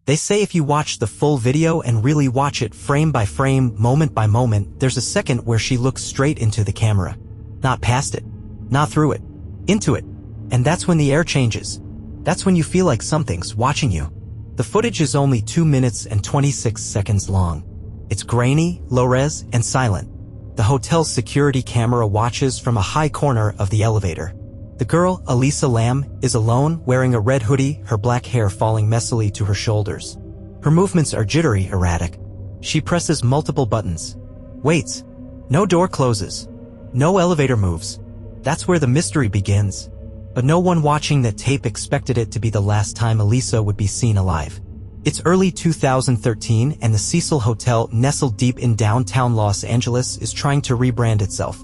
They say if you watch the full video and really watch it frame by frame, moment by moment, there's a second where she looks straight into the camera. Not past it. Not through it. Into it. And that's when the air changes. That's when you feel like something's watching you. The footage is only 2 minutes and 26 seconds long. It's grainy, low-res, and silent. The hotel's security camera watches from a high corner of the elevator. The girl, Elisa Lam, is alone, wearing a red hoodie, her black hair falling messily to her shoulders. Her movements are jittery, erratic. She presses multiple buttons. Waits. No door closes. No elevator moves. That's where the mystery begins. But no one watching that tape expected it to be the last time Elisa would be seen alive. It's early 2013 and the Cecil Hotel, nestled deep in downtown Los Angeles, is trying to rebrand itself.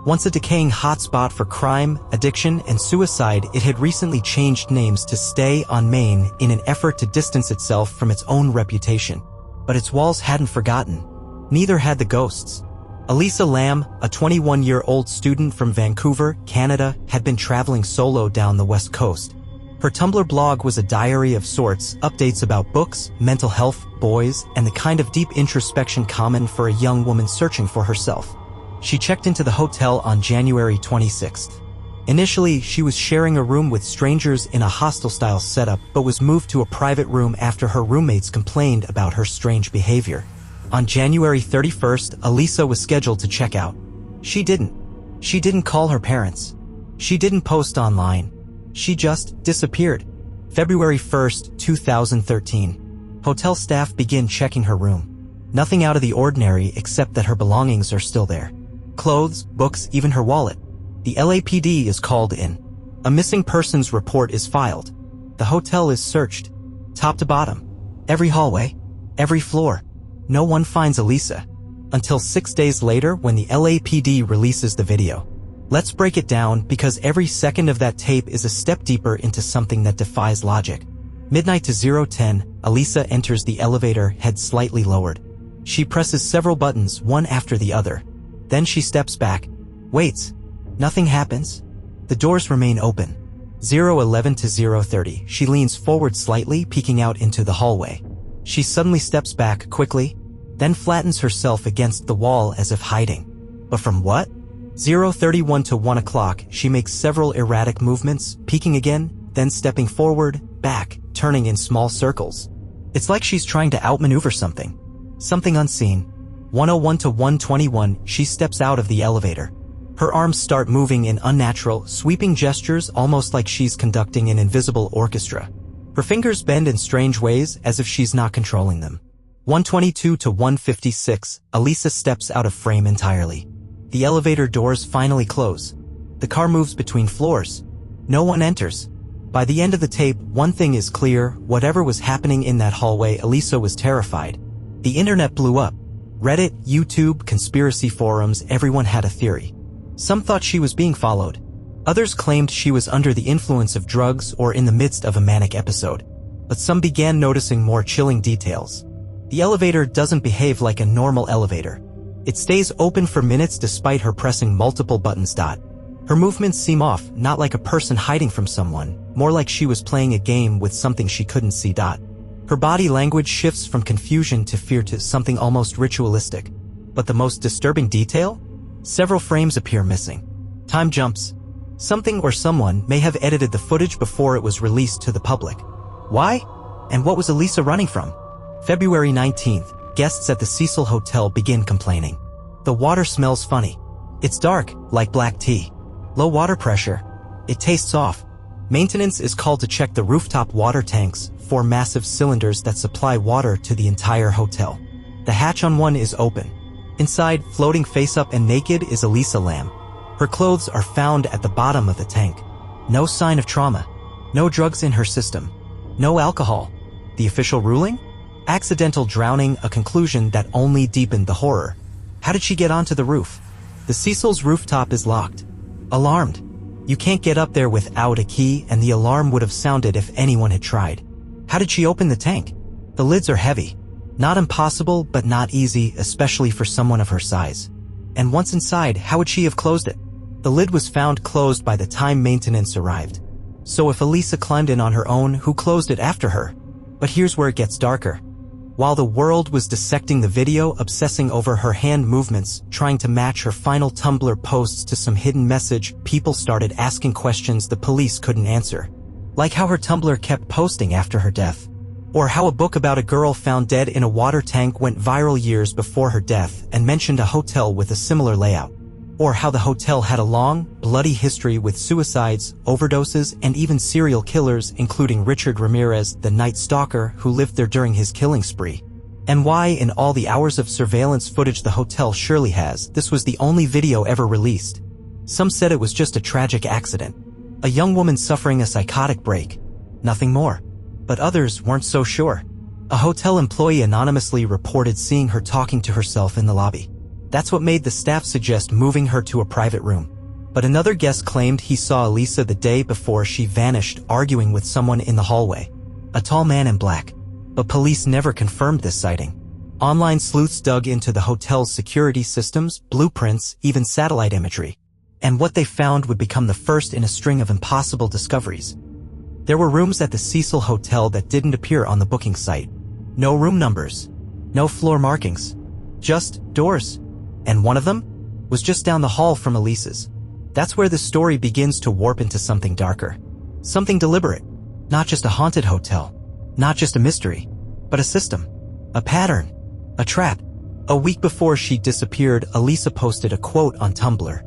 Once a decaying hotspot for crime, addiction, and suicide, it had recently changed names to Stay on Main in an effort to distance itself from its own reputation. But its walls hadn't forgotten. Neither had the ghosts. Elisa Lam, a 21-year-old student from Vancouver, Canada, had been traveling solo down the West Coast. Her Tumblr blog was a diary of sorts, updates about books, mental health, boys, and the kind of deep introspection common for a young woman searching for herself. She checked into the hotel on January 26th. Initially, she was sharing a room with strangers in a hostel-style setup, but was moved to a private room after her roommates complained about her strange behavior. On January 31st, Elisa was scheduled to check out. She didn't call her parents. She didn't post online. She just disappeared. February 1st, 2013. Hotel staff begin checking her room. Nothing out of the ordinary except that her belongings are still there. Clothes, books, even her wallet. The LAPD is called in. A missing persons report is filed. The hotel is searched. Top to bottom. Every hallway. Every floor. No one finds Elisa. Until 6 days later when the LAPD releases the video. Let's break it down because every second of that tape is a step deeper into something that defies logic. Midnight to 0:10, Elisa enters the elevator, head slightly lowered. She presses several buttons, one after the other. Then she steps back. Waits. Nothing happens. The doors remain open. 0:11 to 0:30, she leans forward slightly, peeking out into the hallway. She suddenly steps back quickly, then flattens herself against the wall as if hiding. But from what? 0:31 to 1 o'clock, she makes several erratic movements, peeking again, then stepping forward, back, turning in small circles. It's like she's trying to outmaneuver something. Something unseen. 1:01 to 1:21, she steps out of the elevator. Her arms start moving in unnatural, sweeping gestures, almost like she's conducting an invisible orchestra. Her fingers bend in strange ways, as if she's not controlling them. 1:22 to 1:56, Elisa steps out of frame entirely. The elevator doors finally close. The car moves between floors. No one enters. By the end of the tape, one thing is clear: whatever was happening in that hallway, Elisa was terrified. The internet blew up. Reddit, YouTube, conspiracy forums, everyone had a theory. Some thought she was being followed. Others claimed she was under the influence of drugs or in the midst of a manic episode. But some began noticing more chilling details. The elevator doesn't behave like a normal elevator. It stays open for minutes despite her pressing multiple buttons. Her movements seem off, not like a person hiding from someone, more like she was playing a game with something she couldn't see. Her body language shifts from confusion to fear to something almost ritualistic. But the most disturbing detail? Several frames appear missing. Time jumps. Something or someone may have edited the footage before it was released to the public. Why? And what was Elisa running from? February 19th, guests at the Cecil Hotel begin complaining. The water smells funny. It's dark, like black tea. Low water pressure. It tastes off. Maintenance is called to check the rooftop water tanks, 4 massive cylinders that supply water to the entire hotel. The hatch on one is open. Inside, floating face up and naked, is Elisa Lam. Her clothes are found at the bottom of the tank. No sign of trauma. No drugs in her system. No alcohol. The official ruling? Accidental drowning, a conclusion that only deepened the horror. How did she get onto the roof? The Cecil's rooftop is locked. Alarmed. You can't get up there without a key, and the alarm would have sounded if anyone had tried. How did she open the tank? The lids are heavy. Not impossible, but not easy, especially for someone of her size. And once inside, how would she have closed it? The lid was found closed by the time maintenance arrived. So if Elisa climbed in on her own, who closed it after her? But here's where it gets darker. While the world was dissecting the video, obsessing over her hand movements, trying to match her final Tumblr posts to some hidden message, people started asking questions the police couldn't answer. Like how her Tumblr kept posting after her death. Or how a book about a girl found dead in a water tank went viral years before her death and mentioned a hotel with a similar layout. Or how the hotel had a long, bloody history with suicides, overdoses, and even serial killers, including Richard Ramirez, the Night Stalker, who lived there during his killing spree. And why, in all the hours of surveillance footage the hotel surely has, this was the only video ever released. Some said it was just a tragic accident. A young woman suffering a psychotic break. Nothing more. But others weren't so sure. A hotel employee anonymously reported seeing her talking to herself in the lobby. That's what made the staff suggest moving her to a private room. But another guest claimed he saw Elisa the day before she vanished arguing with someone in the hallway. A tall man in black. But police never confirmed this sighting. Online sleuths dug into the hotel's security systems, blueprints, even satellite imagery. And what they found would become the first in a string of impossible discoveries. There were rooms at the Cecil Hotel that didn't appear on the booking site. No room numbers. No floor markings. Just doors. And one of them was just down the hall from Elisa's. That's where the story begins to warp into something darker. Something deliberate. Not just a haunted hotel. Not just a mystery. But a system. A pattern. A trap. A week before she disappeared, Elisa posted a quote on Tumblr.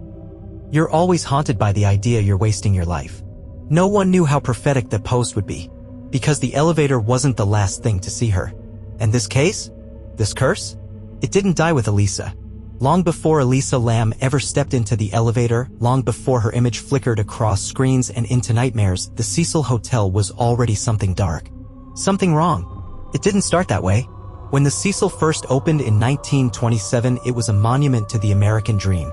"You're always haunted by the idea you're wasting your life." No one knew how prophetic that post would be. Because the elevator wasn't the last thing to see her. And this case? This curse? It didn't die with Elisa. Long before Elisa Lam ever stepped into the elevator, long before her image flickered across screens and into nightmares, the Cecil Hotel was already something dark. Something wrong. It didn't start that way. When the Cecil first opened in 1927, it was a monument to the American dream.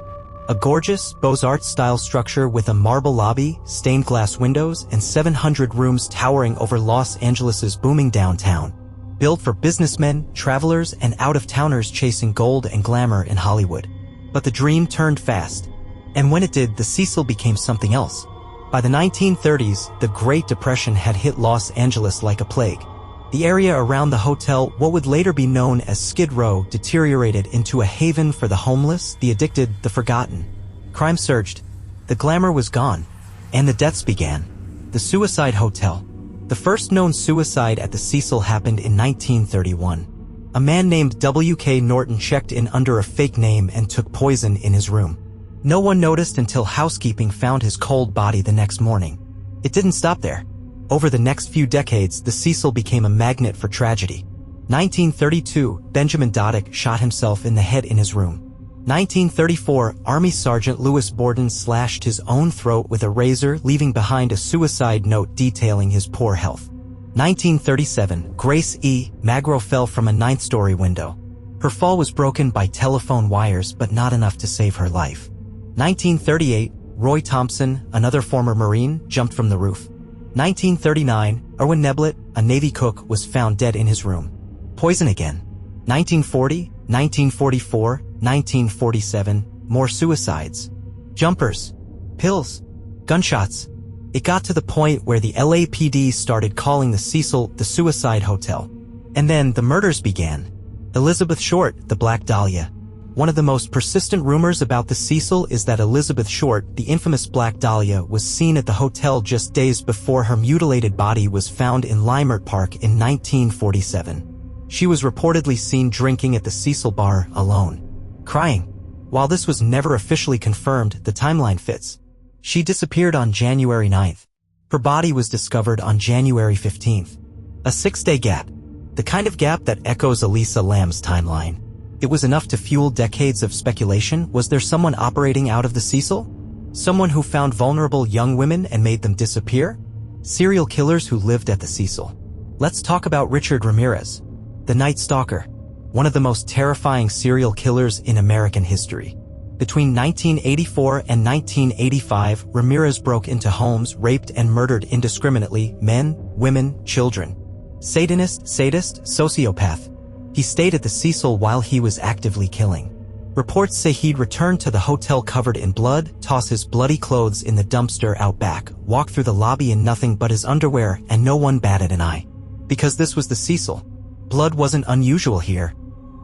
A gorgeous, Beaux-Arts style structure with a marble lobby, stained glass windows, and 700 rooms towering over Los Angeles' booming downtown. Built for businessmen, travelers, and out-of-towners chasing gold and glamour in Hollywood. But the dream turned fast. And when it did, the Cecil became something else. By the 1930s, the Great Depression had hit Los Angeles like a plague. The area around the hotel, what would later be known as Skid Row, deteriorated into a haven for the homeless, the addicted, the forgotten. Crime surged. The glamour was gone. And the deaths began. The Suicide Hotel. The first known suicide at the Cecil happened in 1931. A man named W.K. Norton checked in under a fake name and took poison in his room. No one noticed until housekeeping found his cold body the next morning. It didn't stop there. Over the next few decades, the Cecil became a magnet for tragedy. 1932, Benjamin Doddick shot himself in the head in his room. 1934, Army Sergeant Louis Borden slashed his own throat with a razor, leaving behind a suicide note detailing his poor health. 1937, Grace E. Magro fell from a 9th-story window. Her fall was broken by telephone wires, but not enough to save her life. 1938, Roy Thompson, another former Marine, jumped from the roof. 1939, Erwin Neblett, a Navy cook, was found dead in his room. Poison again. 1940, 1944, 1947, more suicides. Jumpers. Pills. Gunshots. It got to the point where the LAPD started calling the Cecil the Suicide Hotel. And then the murders began. Elizabeth Short, the Black Dahlia. One of the most persistent rumors about the Cecil is that Elizabeth Short, the infamous Black Dahlia, was seen at the hotel just days before her mutilated body was found in Leimert Park in 1947. She was reportedly seen drinking at the Cecil bar alone. Crying. While this was never officially confirmed, the timeline fits. She disappeared on January 9th. Her body was discovered on January 15th. A 6-day gap. The kind of gap that echoes Elisa Lam's timeline. It was enough to fuel decades of speculation. Was there someone operating out of the Cecil? Someone who found vulnerable young women and made them disappear? Serial killers who lived at the Cecil. Let's talk about Richard Ramirez, the Night Stalker, one of the most terrifying serial killers in American history. Between 1984 and 1985, Ramirez broke into homes, raped and murdered indiscriminately men, women, children. Sadist, sociopath. He stayed at the Cecil while he was actively killing. Reports say he'd return to the hotel covered in blood, toss his bloody clothes in the dumpster out back, walk through the lobby in nothing but his underwear, and no one batted an eye. Because this was the Cecil. Blood wasn't unusual here.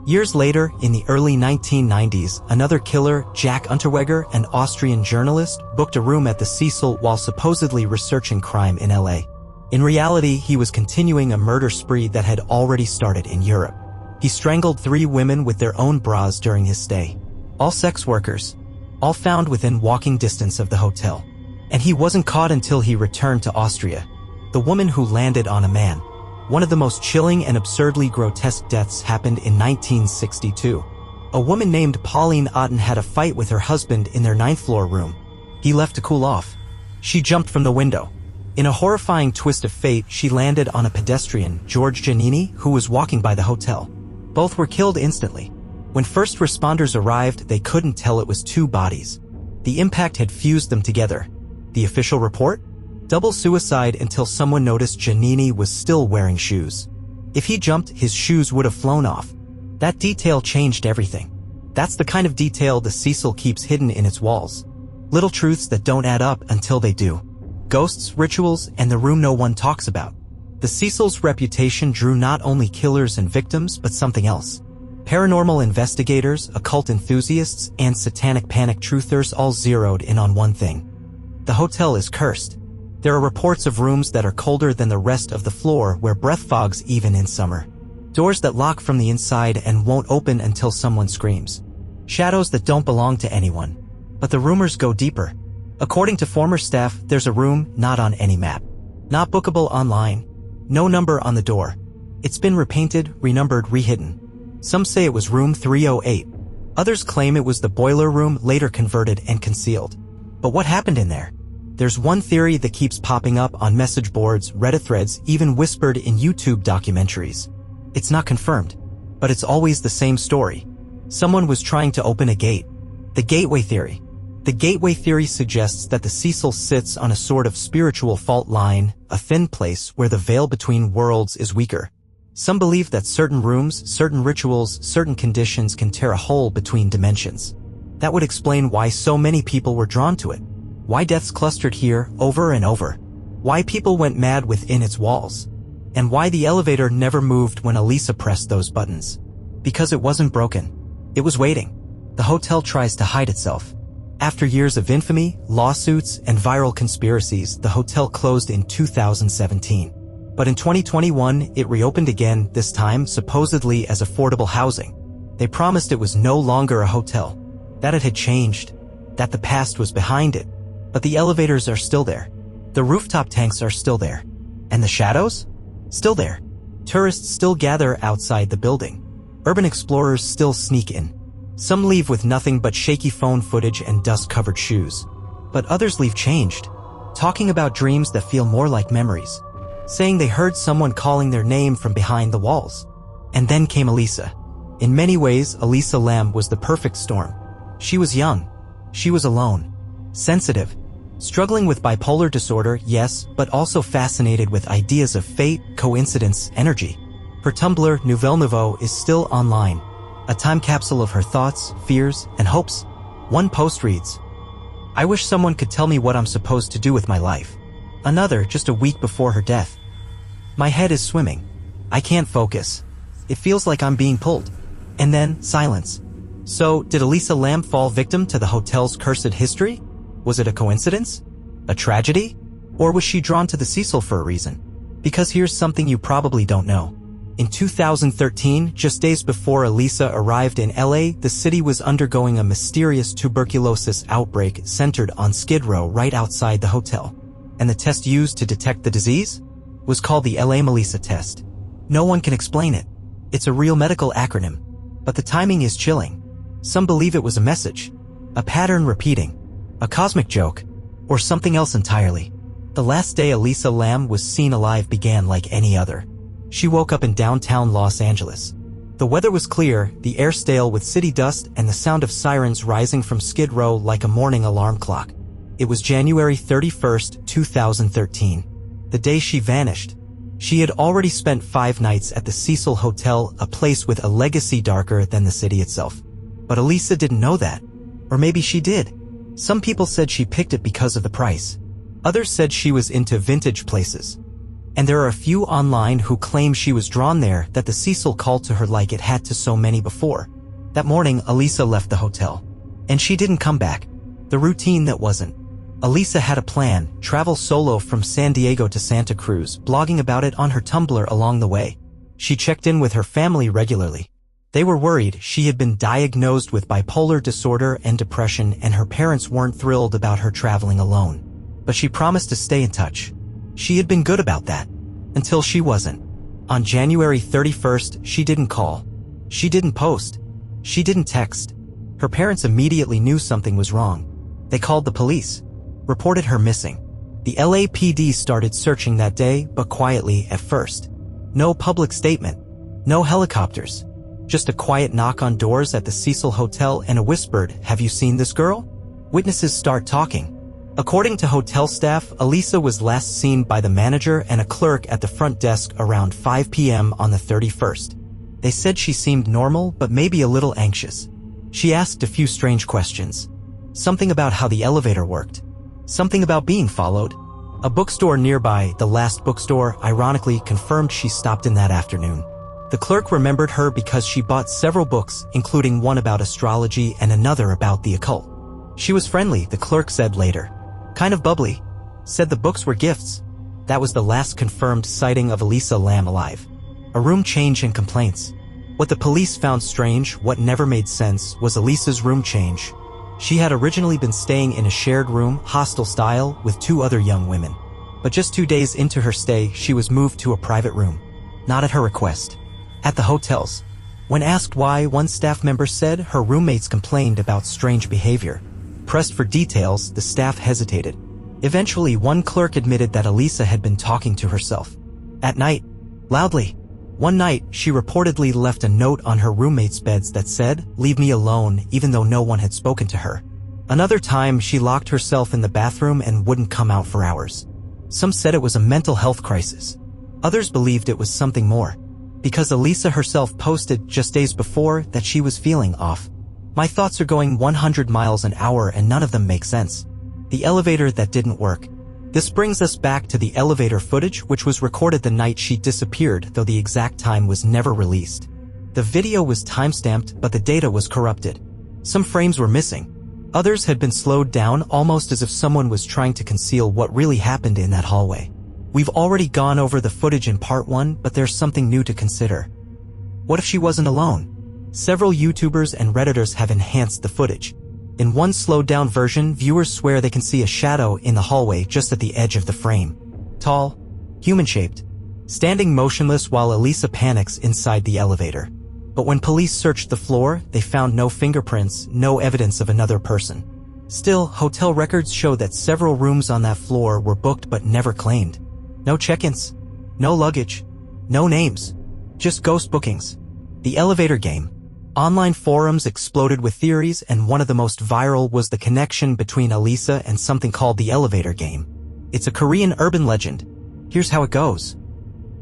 Years later, in the early 1990s, another killer, Jack Unterweger, an Austrian journalist, booked a room at the Cecil while supposedly researching crime in LA. In reality, he was continuing a murder spree that had already started in Europe. He strangled 3 women with their own bras during his stay. All sex workers. All found within walking distance of the hotel. And he wasn't caught until he returned to Austria. The woman who landed on a man. One of the most chilling and absurdly grotesque deaths happened in 1962. A woman named Pauline Otten had a fight with her husband in their 9th floor room. He left to cool off. She jumped from the window. In a horrifying twist of fate, she landed on a pedestrian, George Giannini, who was walking by the hotel. Both were killed instantly. When first responders arrived, they couldn't tell it was 2 bodies. The impact had fused them together. The official report? Double suicide until someone noticed Giannini was still wearing shoes. If he jumped, his shoes would have flown off. That detail changed everything. That's the kind of detail the Cecil keeps hidden in its walls. Little truths that don't add up until they do. Ghosts, rituals, and the room no one talks about. The Cecil's reputation drew not only killers and victims, but something else. Paranormal investigators, occult enthusiasts, and satanic panic truthers all zeroed in on one thing. The hotel is cursed. There are reports of rooms that are colder than the rest of the floor, where breath fogs even in summer. Doors that lock from the inside and won't open until someone screams. Shadows that don't belong to anyone. But the rumors go deeper. According to former staff, there's a room not on any map. Not bookable online. No number on the door. It's been repainted, renumbered, rehidden. Some say it was room 308. Others claim it was the boiler room later converted and concealed. But what happened in there? There's one theory that keeps popping up on message boards, Reddit threads, even whispered in YouTube documentaries. It's not confirmed, but it's always the same story. Someone was trying to open a gate. The gateway theory. The gateway theory suggests that the Cecil sits on a sort of spiritual fault line, a thin place where the veil between worlds is weaker. Some believe that certain rooms, certain rituals, certain conditions can tear a hole between dimensions. That would explain why so many people were drawn to it. Why deaths clustered here over and over. Why people went mad within its walls. And why the elevator never moved when Elisa pressed those buttons. Because it wasn't broken. It was waiting. The hotel tries to hide itself. After years of infamy, lawsuits, and viral conspiracies, the hotel closed in 2017. But in 2021, it reopened again, this time supposedly as affordable housing. They promised it was no longer a hotel. That it had changed. That the past was behind it. But the elevators are still there. The rooftop tanks are still there. And the shadows? Still there. Tourists still gather outside the building. Urban explorers still sneak in. Some leave with nothing but shaky phone footage and dust-covered shoes. But others leave changed. Talking about dreams that feel more like memories. Saying they heard someone calling their name from behind the walls. And then came Elisa. In many ways, Elisa Lam was the perfect storm. She was young. She was alone. Sensitive. Struggling with bipolar disorder, yes, but also fascinated with ideas of fate, coincidence, energy. Her Tumblr, Nouvelle Nouveau, is still online. A time capsule of her thoughts, fears, and hopes. One post reads, "I wish someone could tell me what I'm supposed to do with my life." Another, just a week before her death. "My head is swimming. I can't focus. It feels like I'm being pulled." And then, silence. So, did Elisa Lam fall victim to the hotel's cursed history? Was it a coincidence? A tragedy? Or was she drawn to the Cecil for a reason? Because here's something you probably don't know. In 2013, just days before Elisa arrived in LA, the city was undergoing a mysterious tuberculosis outbreak centered on Skid Row right outside the hotel. And the test used to detect the disease was called the LA Melissa test. No one can explain it. It's a real medical acronym. But the timing is chilling. Some believe it was a message, a pattern repeating, a cosmic joke, or something else entirely. The last day Elisa Lam was seen alive began like any other. She woke up in downtown Los Angeles. The weather was clear, the air stale with city dust, and the sound of sirens rising from Skid Row like a morning alarm clock. It was January 31st, 2013. The day she vanished. She had already spent 5 nights at the Cecil Hotel, a place with a legacy darker than the city itself. But Elisa didn't know that. Or maybe she did. Some people said she picked it because of the price. Others said she was into vintage places. And there are a few online who claim she was drawn there, that the Cecil called to her like it had to so many before. That morning, Elisa left the hotel. And she didn't come back. The routine that wasn't. Elisa had a plan, travel solo from San Diego to Santa Cruz, blogging about it on her Tumblr along the way. She checked in with her family regularly. They were worried. She had been diagnosed with bipolar disorder and depression, and her parents weren't thrilled about her traveling alone. But she promised to stay in touch. She had been good about that. Until she wasn't. On January 31st, she didn't call. She didn't post. She didn't text. Her parents immediately knew something was wrong. They called the police. Reported her missing. The LAPD started searching that day, but quietly at first. No public statement. No helicopters. Just a quiet knock on doors at the Cecil Hotel and a whispered, "Have you seen this girl?" Witnesses start talking. According to hotel staff, Elisa was last seen by the manager and a clerk at the front desk around 5 p.m. on the 31st. They said she seemed normal, but maybe a little anxious. She asked a few strange questions. Something about how the elevator worked. Something about being followed. A bookstore nearby, the last bookstore, ironically confirmed she stopped in that afternoon. The clerk remembered her because she bought several books, including one about astrology and another about the occult. She was friendly, the clerk said later. Kind of bubbly. Said the books were gifts. That was the last confirmed sighting of Elisa Lam alive. A room change and complaints. What the police found strange, what never made sense, was Elisa's room change. She had originally been staying in a shared room, hostel style, with 2 other young women. But just 2 days into her stay, she was moved to a private room. Not at her request. At the hotel's. When asked why, one staff member said her roommates complained about strange behavior. Pressed for details, the staff hesitated. Eventually, one clerk admitted that Elisa had been talking to herself. At night. Loudly. One night, she reportedly left a note on her roommates' beds that said, "Leave me alone," even though no one had spoken to her. Another time, she locked herself in the bathroom and wouldn't come out for hours. Some said it was a mental health crisis. Others believed it was something more. Because Elisa herself posted just days before that she was feeling off. "My thoughts are going 100 miles an hour and none of them make sense." The elevator that didn't work. This brings us back to the elevator footage, which was recorded the night she disappeared, though the exact time was never released. The video was timestamped, but the data was corrupted. Some frames were missing. Others had been slowed down, almost as if someone was trying to conceal what really happened in that hallway. We've already gone over the footage in part 1, but there's something new to consider. What if she wasn't alone? Several YouTubers and Redditors have enhanced the footage. In one slowed-down version, viewers swear they can see a shadow in the hallway just at the edge of the frame. Tall, human-shaped, standing motionless while Elisa panics inside the elevator. But when police searched the floor, they found no fingerprints, no evidence of another person. Still, hotel records show that several rooms on that floor were booked but never claimed. No check-ins, no luggage, no names, just ghost bookings. The elevator game. Online forums exploded with theories, and one of the most viral was the connection between Elisa and something called the elevator game. It's a Korean urban legend. Here's how it goes.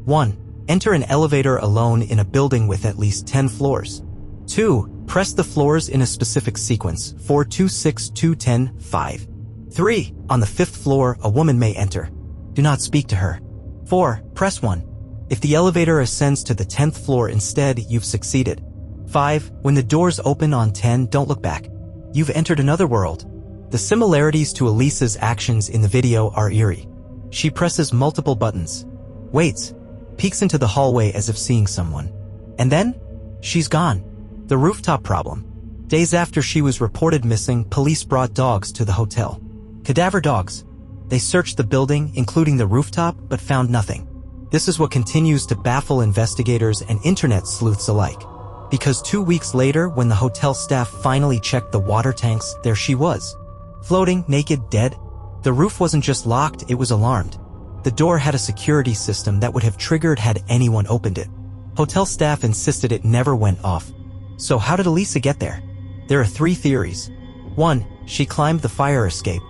1. Enter an elevator alone in a building with at least 10 floors. 2. Press the floors in a specific sequence, 4, 2, 6, 2, 10, 5. 3. On the 5th floor, a woman may enter. Do not speak to her. 4. Press 1. If the elevator ascends to the 10th floor instead, you've succeeded. 5. When the doors open on 10, don't look back. You've entered another world. The similarities to Elisa's actions in the video are eerie. She presses multiple buttons, waits, peeks into the hallway as if seeing someone. And then, she's gone. The rooftop problem. Days after she was reported missing, police brought dogs to the hotel. Cadaver dogs. They searched the building, including the rooftop, but found nothing. This is what continues to baffle investigators and internet sleuths alike. Because 2 weeks later, when the hotel staff finally checked the water tanks, there she was. Floating, naked, dead. The roof wasn't just locked, it was alarmed. The door had a security system that would have triggered had anyone opened it. Hotel staff insisted it never went off. So how did Elisa get there? There are 3 theories. 1. She climbed the fire escape,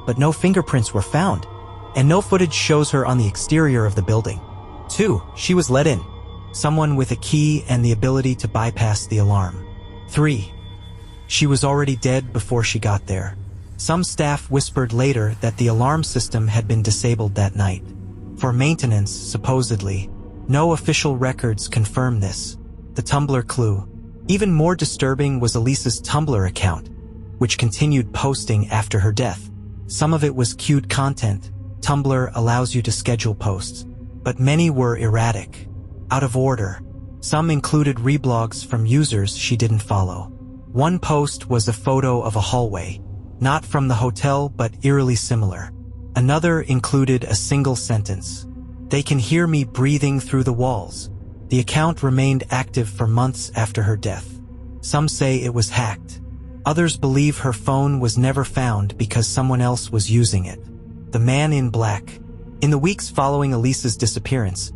but no fingerprints were found, and no footage shows her on the exterior of the building. 2. She was let in. Someone with a key and the ability to bypass the alarm. 3. She was already dead before she got there. Some staff whispered later that the alarm system had been disabled that night. For maintenance, supposedly. No official records confirm this. The Tumblr clue. Even more disturbing was Elisa's Tumblr account, which continued posting after her death. Some of it was queued content. Tumblr allows you to schedule posts, but many were erratic, out of order. Some included reblogs from users she didn't follow. One post was a photo of a hallway, not from the hotel but eerily similar. Another included a single sentence. "They can hear me breathing through the walls." The account remained active for months after her death. Some say it was hacked. Others believe her phone was never found because someone else was using it. The Man in Black. In the weeks following Elisa's disappearance,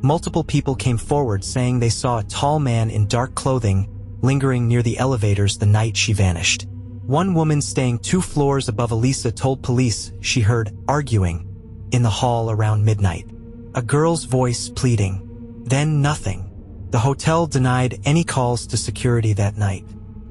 multiple people came forward saying they saw a tall man in dark clothing lingering near the elevators the night she vanished. One woman staying 2 floors above Elisa told police she heard arguing in the hall around midnight. A girl's voice pleading. Then nothing. The hotel denied any calls to security that night.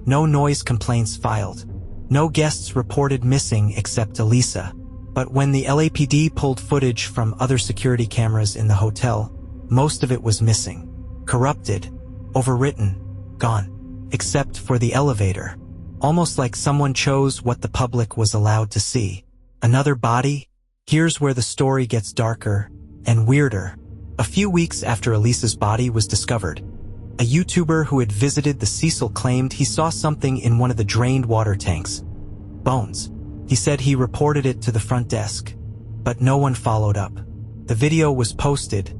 No noise complaints filed. No guests reported missing except Elisa. But when the LAPD pulled footage from other security cameras in the hotel, most of it was missing. Corrupted. Overwritten. Gone. Except for the elevator. Almost like someone chose what the public was allowed to see. Another body? Here's where the story gets darker and weirder. A few weeks after Elisa's body was discovered, a YouTuber who had visited the Cecil claimed he saw something in one of the drained water tanks. Bones. He said he reported it to the front desk, but no one followed up. The video was posted,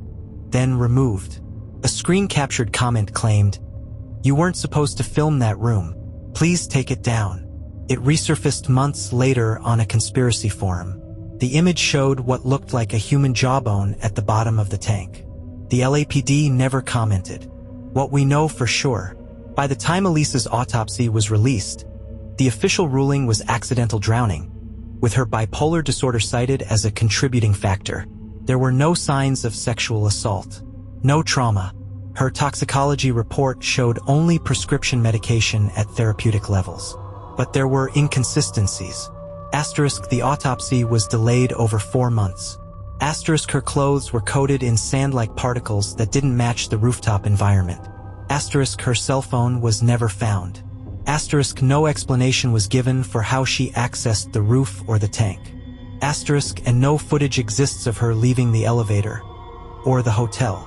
then removed. A screen-captured comment claimed, "You weren't supposed to film that room. Please take it down." It resurfaced months later on a conspiracy forum. The image showed what looked like a human jawbone at the bottom of the tank. The LAPD never commented. What we know for sure, by the time Elisa's autopsy was released, the official ruling was accidental drowning, with her bipolar disorder cited as a contributing factor. There were no signs of sexual assault, no trauma. Her toxicology report showed only prescription medication at therapeutic levels. But there were inconsistencies. Asterisk, the autopsy was delayed over 4 months. Asterisk, her clothes were coated in sand-like particles that didn't match the rooftop environment. Asterisk, her cell phone was never found. Asterisk, no explanation was given for how she accessed the roof or the tank. Asterisk, and no footage exists of her leaving the elevator or the hotel.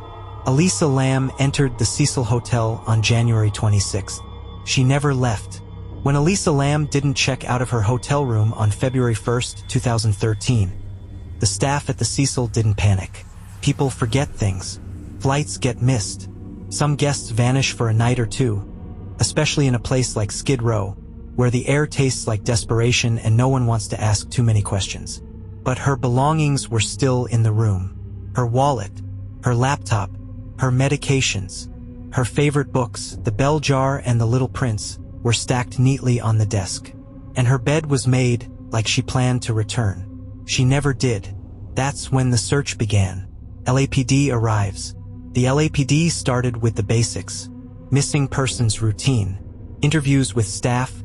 Elisa Lam entered the Cecil Hotel on January 26th. She never left. When Elisa Lam didn't check out of her hotel room on February 1st, 2013, the staff at the Cecil didn't panic. People forget things. Flights get missed. Some guests vanish for a night or two, especially in a place like Skid Row, where the air tastes like desperation and no one wants to ask too many questions. But her belongings were still in the room. Her wallet, her laptop, her medications, her favorite books, The Bell Jar and The Little Prince, were stacked neatly on the desk. And her bed was made like she planned to return. She never did. That's when the search began. LAPD arrives. The LAPD started with the basics. Missing persons routine. Interviews with staff,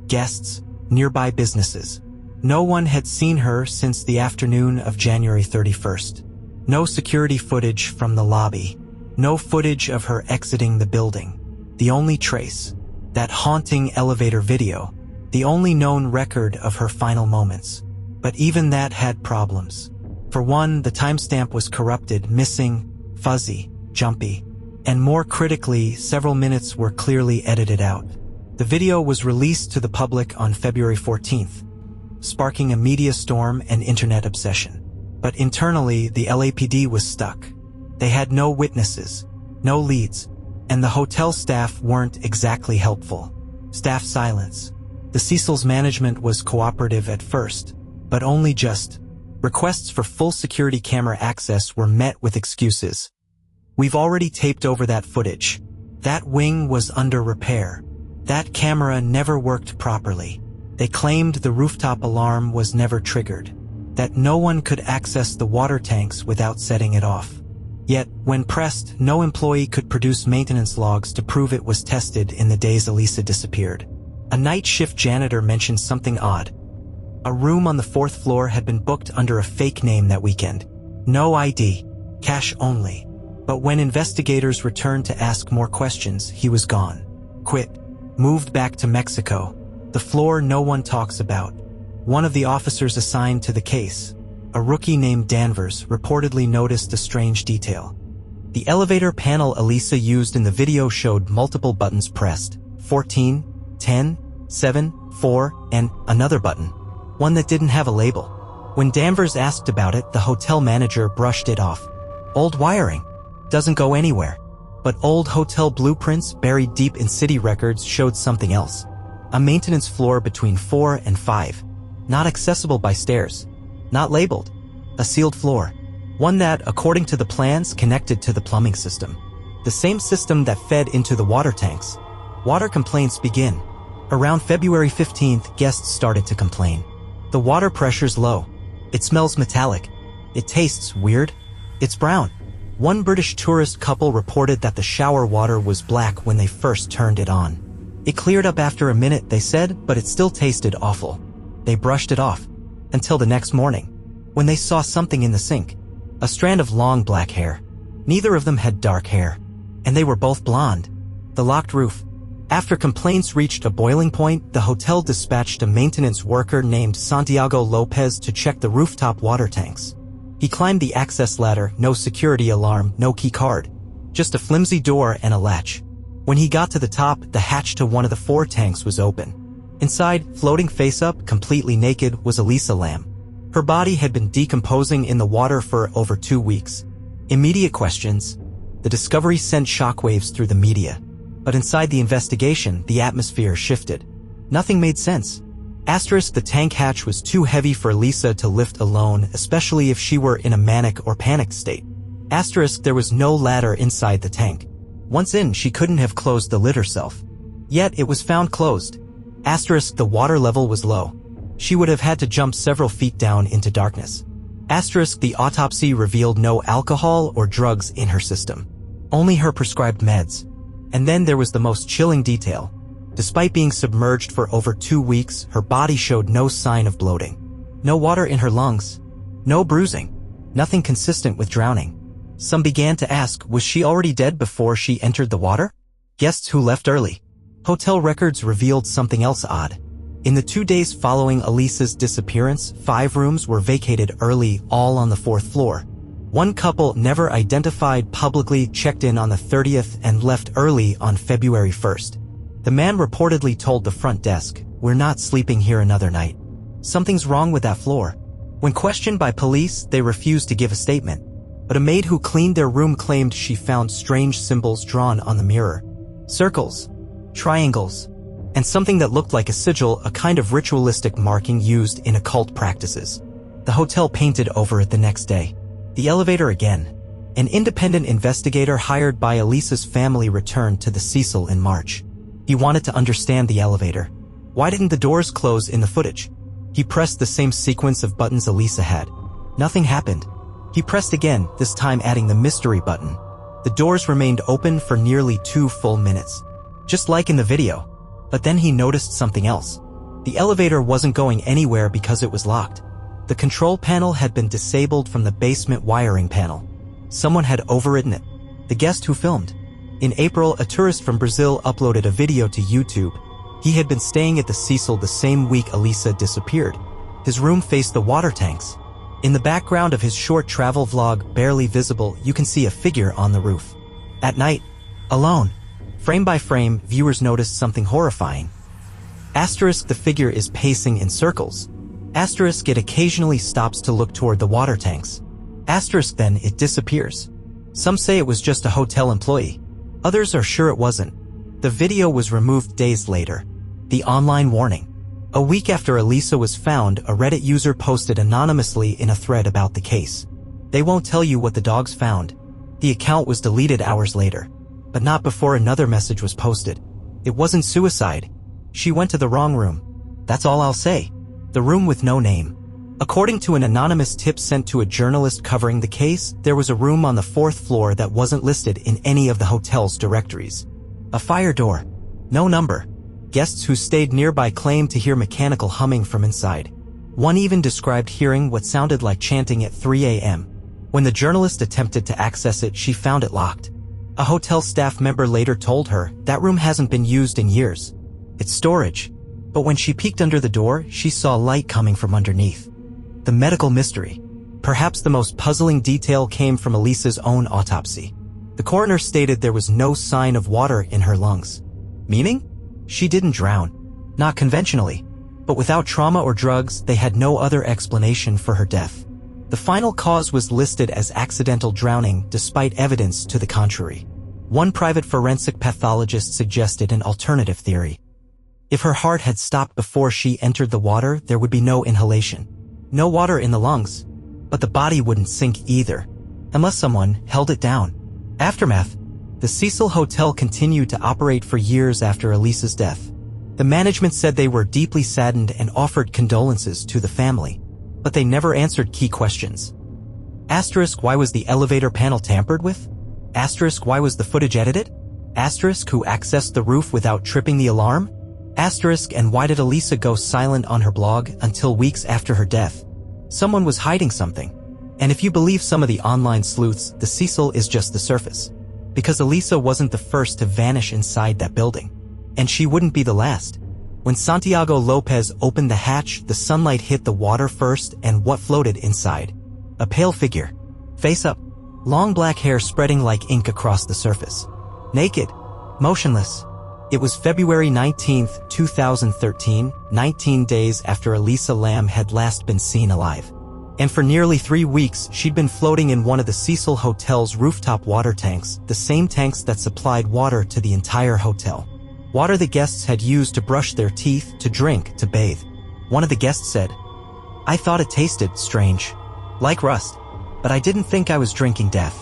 guests, nearby businesses. No one had seen her since the afternoon of January 31st. No security footage from the lobby. No footage of her exiting the building. The only trace, that haunting elevator video, the only known record of her final moments. But even that had problems. For one, the timestamp was corrupted, missing, fuzzy, jumpy. And more critically, several minutes were clearly edited out. The video was released to the public on February 14th, sparking a media storm and internet obsession. But internally, the LAPD was stuck. They had no witnesses, no leads, and the hotel staff weren't exactly helpful. Staff silence. The Cecil's management was cooperative at first, but only just. Requests for full security camera access were met with excuses. "We've already taped over that footage. That wing was under repair. That camera never worked properly." They claimed the rooftop alarm was never triggered, that no one could access the water tanks without setting it off. Yet, when pressed, no employee could produce maintenance logs to prove it was tested in the days Elisa disappeared. A night shift janitor mentioned something odd. A room on the 4th floor had been booked under a fake name that weekend. No ID. Cash only. But when investigators returned to ask more questions, he was gone. Quit. Moved back to Mexico. The floor no one talks about. One of the officers assigned to the case, a rookie named Danvers, reportedly noticed a strange detail. The elevator panel Elisa used in the video showed multiple buttons pressed. 14, 10, 7, 4, and another button. One that didn't have a label. When Danvers asked about it, the hotel manager brushed it off. Old wiring. Doesn't go anywhere. But old hotel blueprints buried deep in city records showed something else. A maintenance floor between 4 and 5. Not accessible by stairs. Not labeled. A sealed floor. One that, according to the plans, connected to the plumbing system. The same system that fed into the water tanks. Water complaints begin. Around February 15th, guests started to complain. The water pressure's low. It smells metallic. It tastes weird. It's brown. One British tourist couple reported that the shower water was black when they first turned it on. It cleared up after a minute, they said, but it still tasted awful. They brushed it off. Until the next morning, when they saw something in the sink. A strand of long black hair. Neither of them had dark hair. And they were both blonde. The locked roof. After complaints reached a boiling point, the hotel dispatched a maintenance worker named Santiago Lopez to check the rooftop water tanks. He climbed the access ladder, no security alarm, no key card. Just a flimsy door and a latch. When he got to the top, the hatch to one of the 4 tanks was open. Inside, floating face up, completely naked, was Elisa Lam. Her body had been decomposing in the water for over 2 weeks. Immediate questions. The discovery sent shockwaves through the media. But inside the investigation, the atmosphere shifted. Nothing made sense. The tank hatch was too heavy for Elisa to lift alone, especially if she were in a manic or panicked state. There was no ladder inside the tank. Once in, she couldn't have closed the lid herself. Yet it was found closed. The water level was low. She would have had to jump several feet down into darkness. The autopsy revealed no alcohol or drugs in her system. Only her prescribed meds. And then there was the most chilling detail. Despite being submerged for over 2 weeks, her body showed no sign of bloating. No water in her lungs. No bruising. Nothing consistent with drowning. Some began to ask, was she already dead before she entered the water? Guests who left early. Hotel records revealed something else odd. In the 2 days following Elisa's disappearance, 5 rooms were vacated early, all on the 4th floor. One couple, never identified publicly, checked in on the 30th and left early on February 1st. The man reportedly told the front desk, "We're not sleeping here another night. Something's wrong with that floor." When questioned by police, they refused to give a statement. But a maid who cleaned their room claimed she found strange symbols drawn on the mirror. Circles, triangles, and something that looked like a sigil, a kind of ritualistic marking used in occult practices. The hotel painted over it the next day. The elevator again. An independent investigator hired by Elisa's family returned to the Cecil in March. He wanted to understand the elevator. Why didn't the doors close in the footage? He pressed the same sequence of buttons Elisa had. Nothing happened. He pressed again, this time adding the mystery button. The doors remained open for nearly 2 full minutes. Just like in the video. But then he noticed something else. The elevator wasn't going anywhere because it was locked. The control panel had been disabled from the basement wiring panel. Someone had overridden it. The guest who filmed. In April, a tourist from Brazil uploaded a video to YouTube. He had been staying at the Cecil the same week Elisa disappeared. His room faced the water tanks. In the background of his short travel vlog, barely visible, you can see a figure on the roof. At night, alone. Frame by frame, viewers noticed something horrifying. The figure is pacing in circles. It occasionally stops to look toward the water tanks. Then it disappears. Some say it was just a hotel employee. Others are sure it wasn't. The video was removed days later. The online warning. A week after Elisa was found, a Reddit user posted anonymously in a thread about the case. They won't tell you what the dogs found. The account was deleted hours later. But not before another message was posted. It wasn't suicide. She went to the wrong room. That's all I'll say. The room with no name. According to an anonymous tip sent to a journalist covering the case, there was a room on the 4th floor that wasn't listed in any of the hotel's directories. A fire door. No number. Guests who stayed nearby claimed to hear mechanical humming from inside. One even described hearing what sounded like chanting at 3 a.m. When the journalist attempted to access it, she found it locked. A hotel staff member later told her that room hasn't been used in years. It's storage. But when she peeked under the door, she saw light coming from underneath. The medical mystery. Perhaps the most puzzling detail came from Elisa's own autopsy. The coroner stated there was no sign of water in her lungs. Meaning? She didn't drown. Not conventionally. But without trauma or drugs, they had no other explanation for her death. The final cause was listed as accidental drowning, despite evidence to the contrary. One private forensic pathologist suggested an alternative theory. If her heart had stopped before she entered the water, there would be no inhalation. No water in the lungs. But the body wouldn't sink either, unless someone held it down. Aftermath. The Cecil Hotel continued to operate for years after Elisa's death. The management said they were deeply saddened and offered condolences to the family, but they never answered key questions. Asterisk, why was the elevator panel tampered with? Asterisk, why was the footage edited? Asterisk, who accessed the roof without tripping the alarm? Asterisk, and why did Elisa go silent on her blog until weeks after her death? Someone was hiding something. And if you believe some of the online sleuths, the Cecil is just the surface. Because Elisa wasn't the first to vanish inside that building. And she wouldn't be the last. When Santiago Lopez opened the hatch, the sunlight hit the water first, and what floated inside? A pale figure. Face up. Long black hair spreading like ink across the surface. Naked. Motionless. It was February 19, 2013, 19 days after Elisa Lam had last been seen alive. And for nearly 3 weeks, she'd been floating in one of the Cecil Hotel's rooftop water tanks, the same tanks that supplied water to the entire hotel. Water the guests had used to brush their teeth, to drink, to bathe. One of the guests said, "I thought it tasted strange. Like rust. But I didn't think I was drinking death."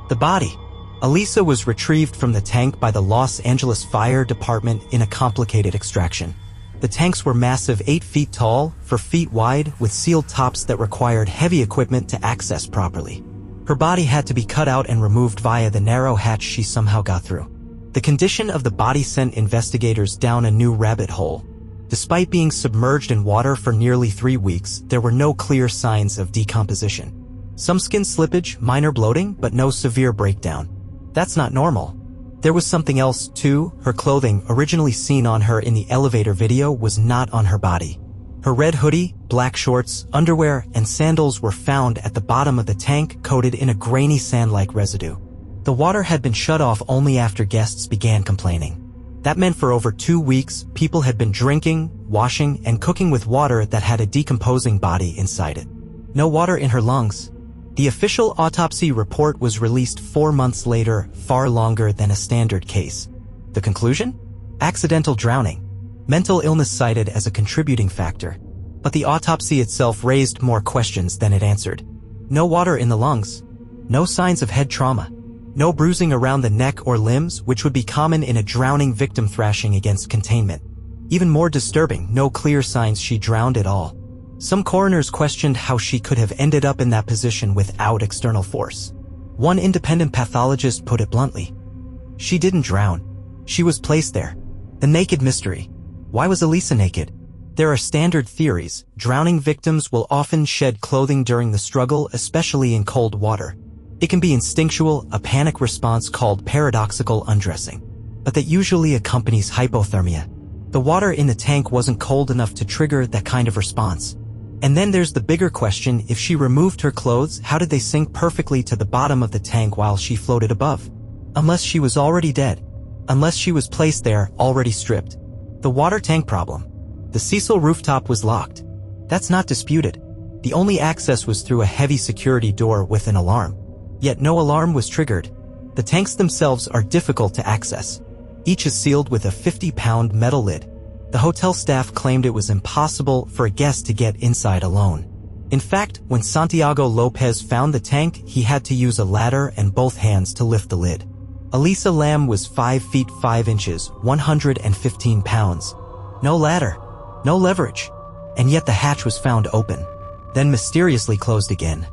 The body. Elisa was retrieved from the tank by the Los Angeles Fire Department in a complicated extraction. The tanks were massive, 8 feet tall, 4 feet wide, with sealed tops that required heavy equipment to access properly. Her body had to be cut out and removed via the narrow hatch she somehow got through. The condition of the body sent investigators down a new rabbit hole. Despite being submerged in water for nearly 3 weeks, there were no clear signs of decomposition. Some skin slippage, minor bloating, but no severe breakdown. That's not normal. There was something else, too. Her clothing, originally seen on her in the elevator video, was not on her body. Her red hoodie, black shorts, underwear, and sandals were found at the bottom of the tank, coated in a grainy sand-like residue. The water had been shut off only after guests began complaining. That meant for over 2 weeks, people had been drinking, washing, and cooking with water that had a decomposing body inside it. No water in her lungs. The official autopsy report was released 4 months later, far longer than a standard case. The conclusion? Accidental drowning. Mental illness cited as a contributing factor. But the autopsy itself raised more questions than it answered. No water in the lungs. No signs of head trauma. No bruising around the neck or limbs, which would be common in a drowning victim thrashing against containment. Even more disturbing, no clear signs she drowned at all. Some coroners questioned how she could have ended up in that position without external force. One independent pathologist put it bluntly. She didn't drown. She was placed there. The naked mystery. Why was Elisa naked? There are standard theories. Drowning victims will often shed clothing during the struggle, especially in cold water. It can be instinctual, a panic response called paradoxical undressing. But that usually accompanies hypothermia. The water in the tank wasn't cold enough to trigger that kind of response. And then there's the bigger question, if she removed her clothes, how did they sink perfectly to the bottom of the tank while she floated above? Unless she was already dead. Unless she was placed there, already stripped. The water tank problem. The Cecil rooftop was locked. That's not disputed. The only access was through a heavy security door with an alarm. Yet no alarm was triggered. The tanks themselves are difficult to access. Each is sealed with a 50-pound metal lid. The hotel staff claimed it was impossible for a guest to get inside alone. In fact, when Santiago Lopez found the tank, he had to use a ladder and both hands to lift the lid. Elisa Lam was 5 feet 5 inches, 115 pounds. No ladder. No leverage. And yet the hatch was found open. Then mysteriously closed again.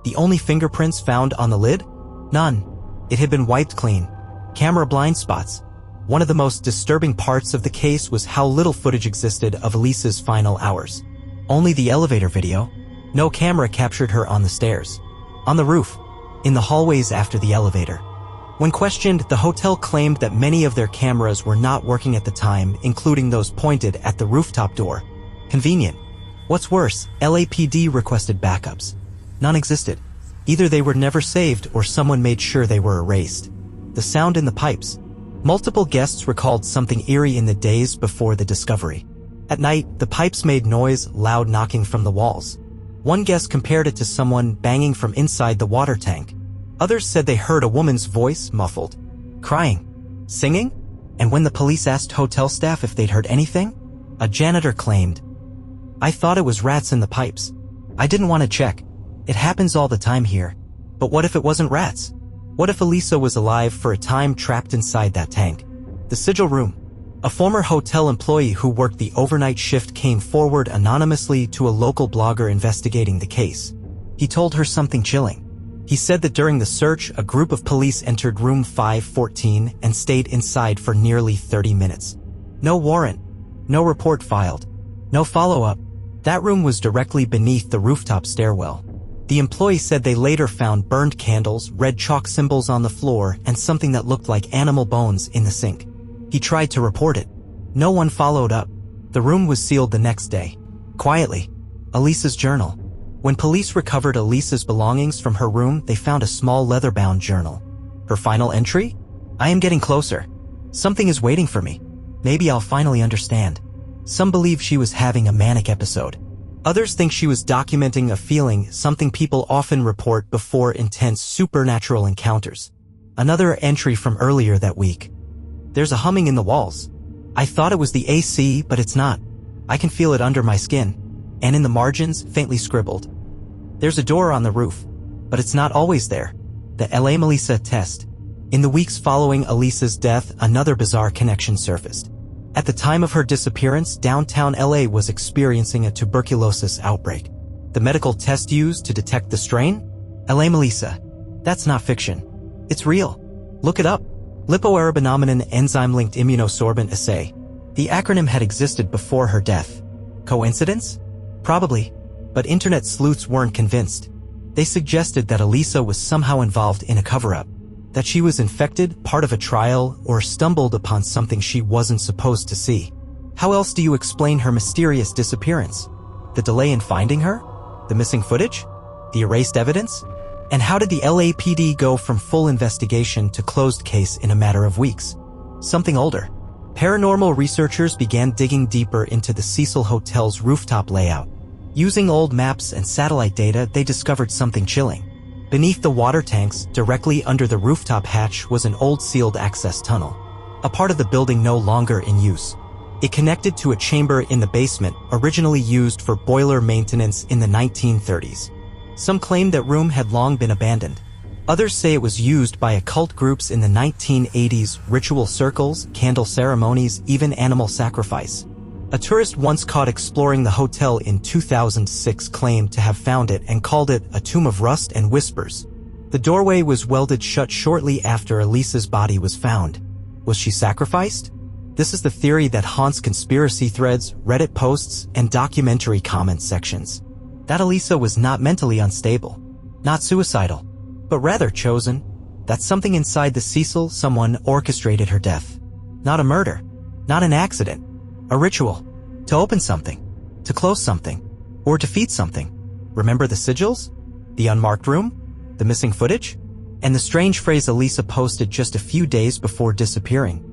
The only fingerprints found on the lid? None. It had been wiped clean. Camera blind spots. One of the most disturbing parts of the case was how little footage existed of Elisa's final hours. Only the elevator video. No camera captured her on the stairs, on the roof, in the hallways after the elevator. When questioned, the hotel claimed that many of their cameras were not working at the time, including those pointed at the rooftop door. Convenient. What's worse, LAPD requested backups. None existed. Either they were never saved or someone made sure they were erased. The sound in the pipes. Multiple guests recalled something eerie in the days before the discovery. At night, the pipes made noise, loud knocking from the walls. One guest compared it to someone banging from inside the water tank. Others said they heard a woman's voice, muffled, crying, singing, and when the police asked hotel staff if they'd heard anything, a janitor claimed, "I thought it was rats in the pipes. I didn't want to check. It happens all the time here. But what if it wasn't rats? What if Elisa was alive for a time trapped inside that tank?" The sigil room. A former hotel employee who worked the overnight shift came forward anonymously to a local blogger investigating the case. He told her something chilling. He said that during the search, a group of police entered room 514 and stayed inside for nearly 30 minutes. No warrant, no report filed, no follow-up. That room was directly beneath the rooftop stairwell. The employee said they later found burned candles, red chalk symbols on the floor, and something that looked like animal bones in the sink. He tried to report it. No one followed up. The room was sealed the next day. Quietly. Elisa's journal. When police recovered Elisa's belongings from her room, they found a small leather-bound journal. Her final entry? "I am getting closer. Something is waiting for me. Maybe I'll finally understand." Some believe she was having a manic episode. Others think she was documenting a feeling, something people often report before intense supernatural encounters. Another entry from earlier that week. "There's a humming in the walls. I thought it was the AC, but it's not. I can feel it under my skin." And in the margins, faintly scribbled, "There's a door on the roof, but it's not always there." The LA Melissa test. In the weeks following Elisa's death, another bizarre connection surfaced. At the time of her disappearance, downtown LA was experiencing a tuberculosis outbreak. The medical test used to detect the strain? LA Melissa. That's not fiction. It's real. Look it up. Lipoarabinomenin enzyme-linked immunosorbent assay. The acronym had existed before her death. Coincidence? Probably. But internet sleuths weren't convinced. They suggested that Elisa was somehow involved in a cover-up, that she was infected, part of a trial, or stumbled upon something she wasn't supposed to see. How else do you explain her mysterious disappearance? The delay in finding her? The missing footage? The erased evidence? And how did the LAPD go from full investigation to closed case in a matter of weeks? Something older. Paranormal researchers began digging deeper into the Cecil Hotel's rooftop layout. Using old maps and satellite data, they discovered something chilling. Beneath the water tanks, directly under the rooftop hatch, was an old sealed access tunnel. A part of the building no longer in use. It connected to a chamber in the basement, originally used for boiler maintenance in the 1930s. Some claim that room had long been abandoned. Others say it was used by occult groups in the 1980s, ritual circles, candle ceremonies, even animal sacrifice. A tourist once caught exploring the hotel in 2006 claimed to have found it and called it a tomb of rust and whispers. The doorway was welded shut shortly after Elisa's body was found. Was she sacrificed? This is the theory that haunts conspiracy threads, Reddit posts, and documentary comment sections. That Elisa was not mentally unstable, not suicidal, but rather chosen. That something inside the Cecil, someone orchestrated her death. Not a murder, not an accident, a ritual. To open something, to close something, or defeat something. Remember the sigils? The unmarked room? The missing footage? And the strange phrase Elisa posted just a few days before disappearing.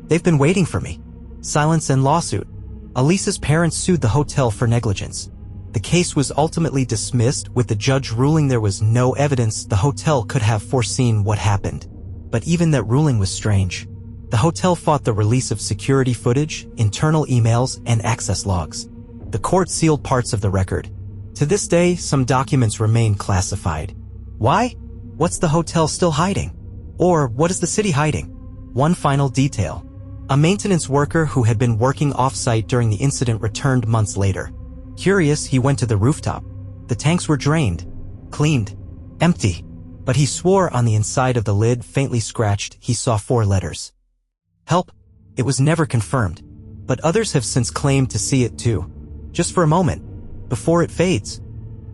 "They've been waiting for me." Silence and lawsuit. Elisa's parents sued the hotel for negligence. The case was ultimately dismissed, with the judge ruling there was no evidence the hotel could have foreseen what happened. But even that ruling was strange. The hotel fought the release of security footage, internal emails, and access logs. The court sealed parts of the record. To this day, some documents remain classified. Why? What's the hotel still hiding? Or what is the city hiding? One final detail. A maintenance worker who had been working off-site during the incident returned months later. Curious, he went to the rooftop. The tanks were drained, cleaned, empty. But he swore on the inside of the lid, faintly scratched, he saw 4 letters. Help. It was never confirmed. But others have since claimed to see it too. Just for a moment. Before it fades.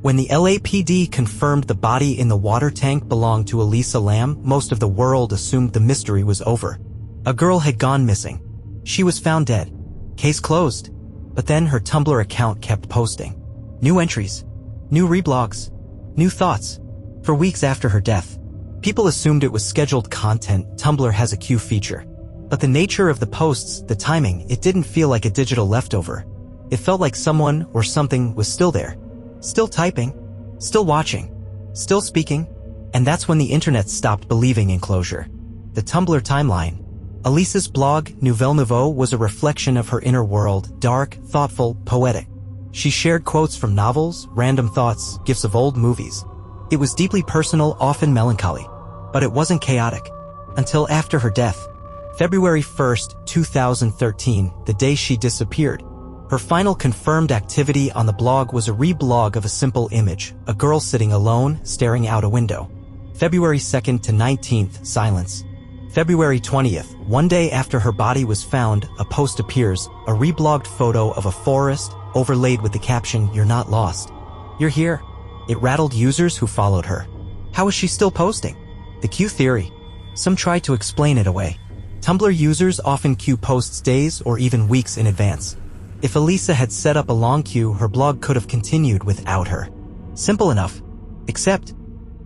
When the LAPD confirmed the body in the water tank belonged to Elisa Lam, most of the world assumed the mystery was over. A girl had gone missing. She was found dead. Case closed. But then her Tumblr account kept posting. New entries. New reblogs. New thoughts. For weeks after her death, people assumed it was scheduled content. Tumblr has a queue feature. But the nature of the posts, the timing, it didn't feel like a digital leftover. It felt like someone or something was still there. Still typing. Still watching. Still speaking. And that's when the internet stopped believing in closure. The Tumblr timeline. Elisa's blog, Nouvelle Nouveau, was a reflection of her inner world, dark, thoughtful, poetic. She shared quotes from novels, random thoughts, gifs of old movies. It was deeply personal, often melancholy. But it wasn't chaotic. Until after her death. February 1st, 2013, the day she disappeared. Her final confirmed activity on the blog was a reblog of a simple image, a girl sitting alone, staring out a window. February 2nd to 19th, silence. February 20th, one day after her body was found, a post appears, a reblogged photo of a forest, overlaid with the caption, "You're not lost. You're here." It rattled users who followed her. How is she still posting? The queue theory. Some tried to explain it away. Tumblr users often queue posts days or even weeks in advance. If Elisa had set up a long queue, her blog could have continued without her. Simple enough. Except,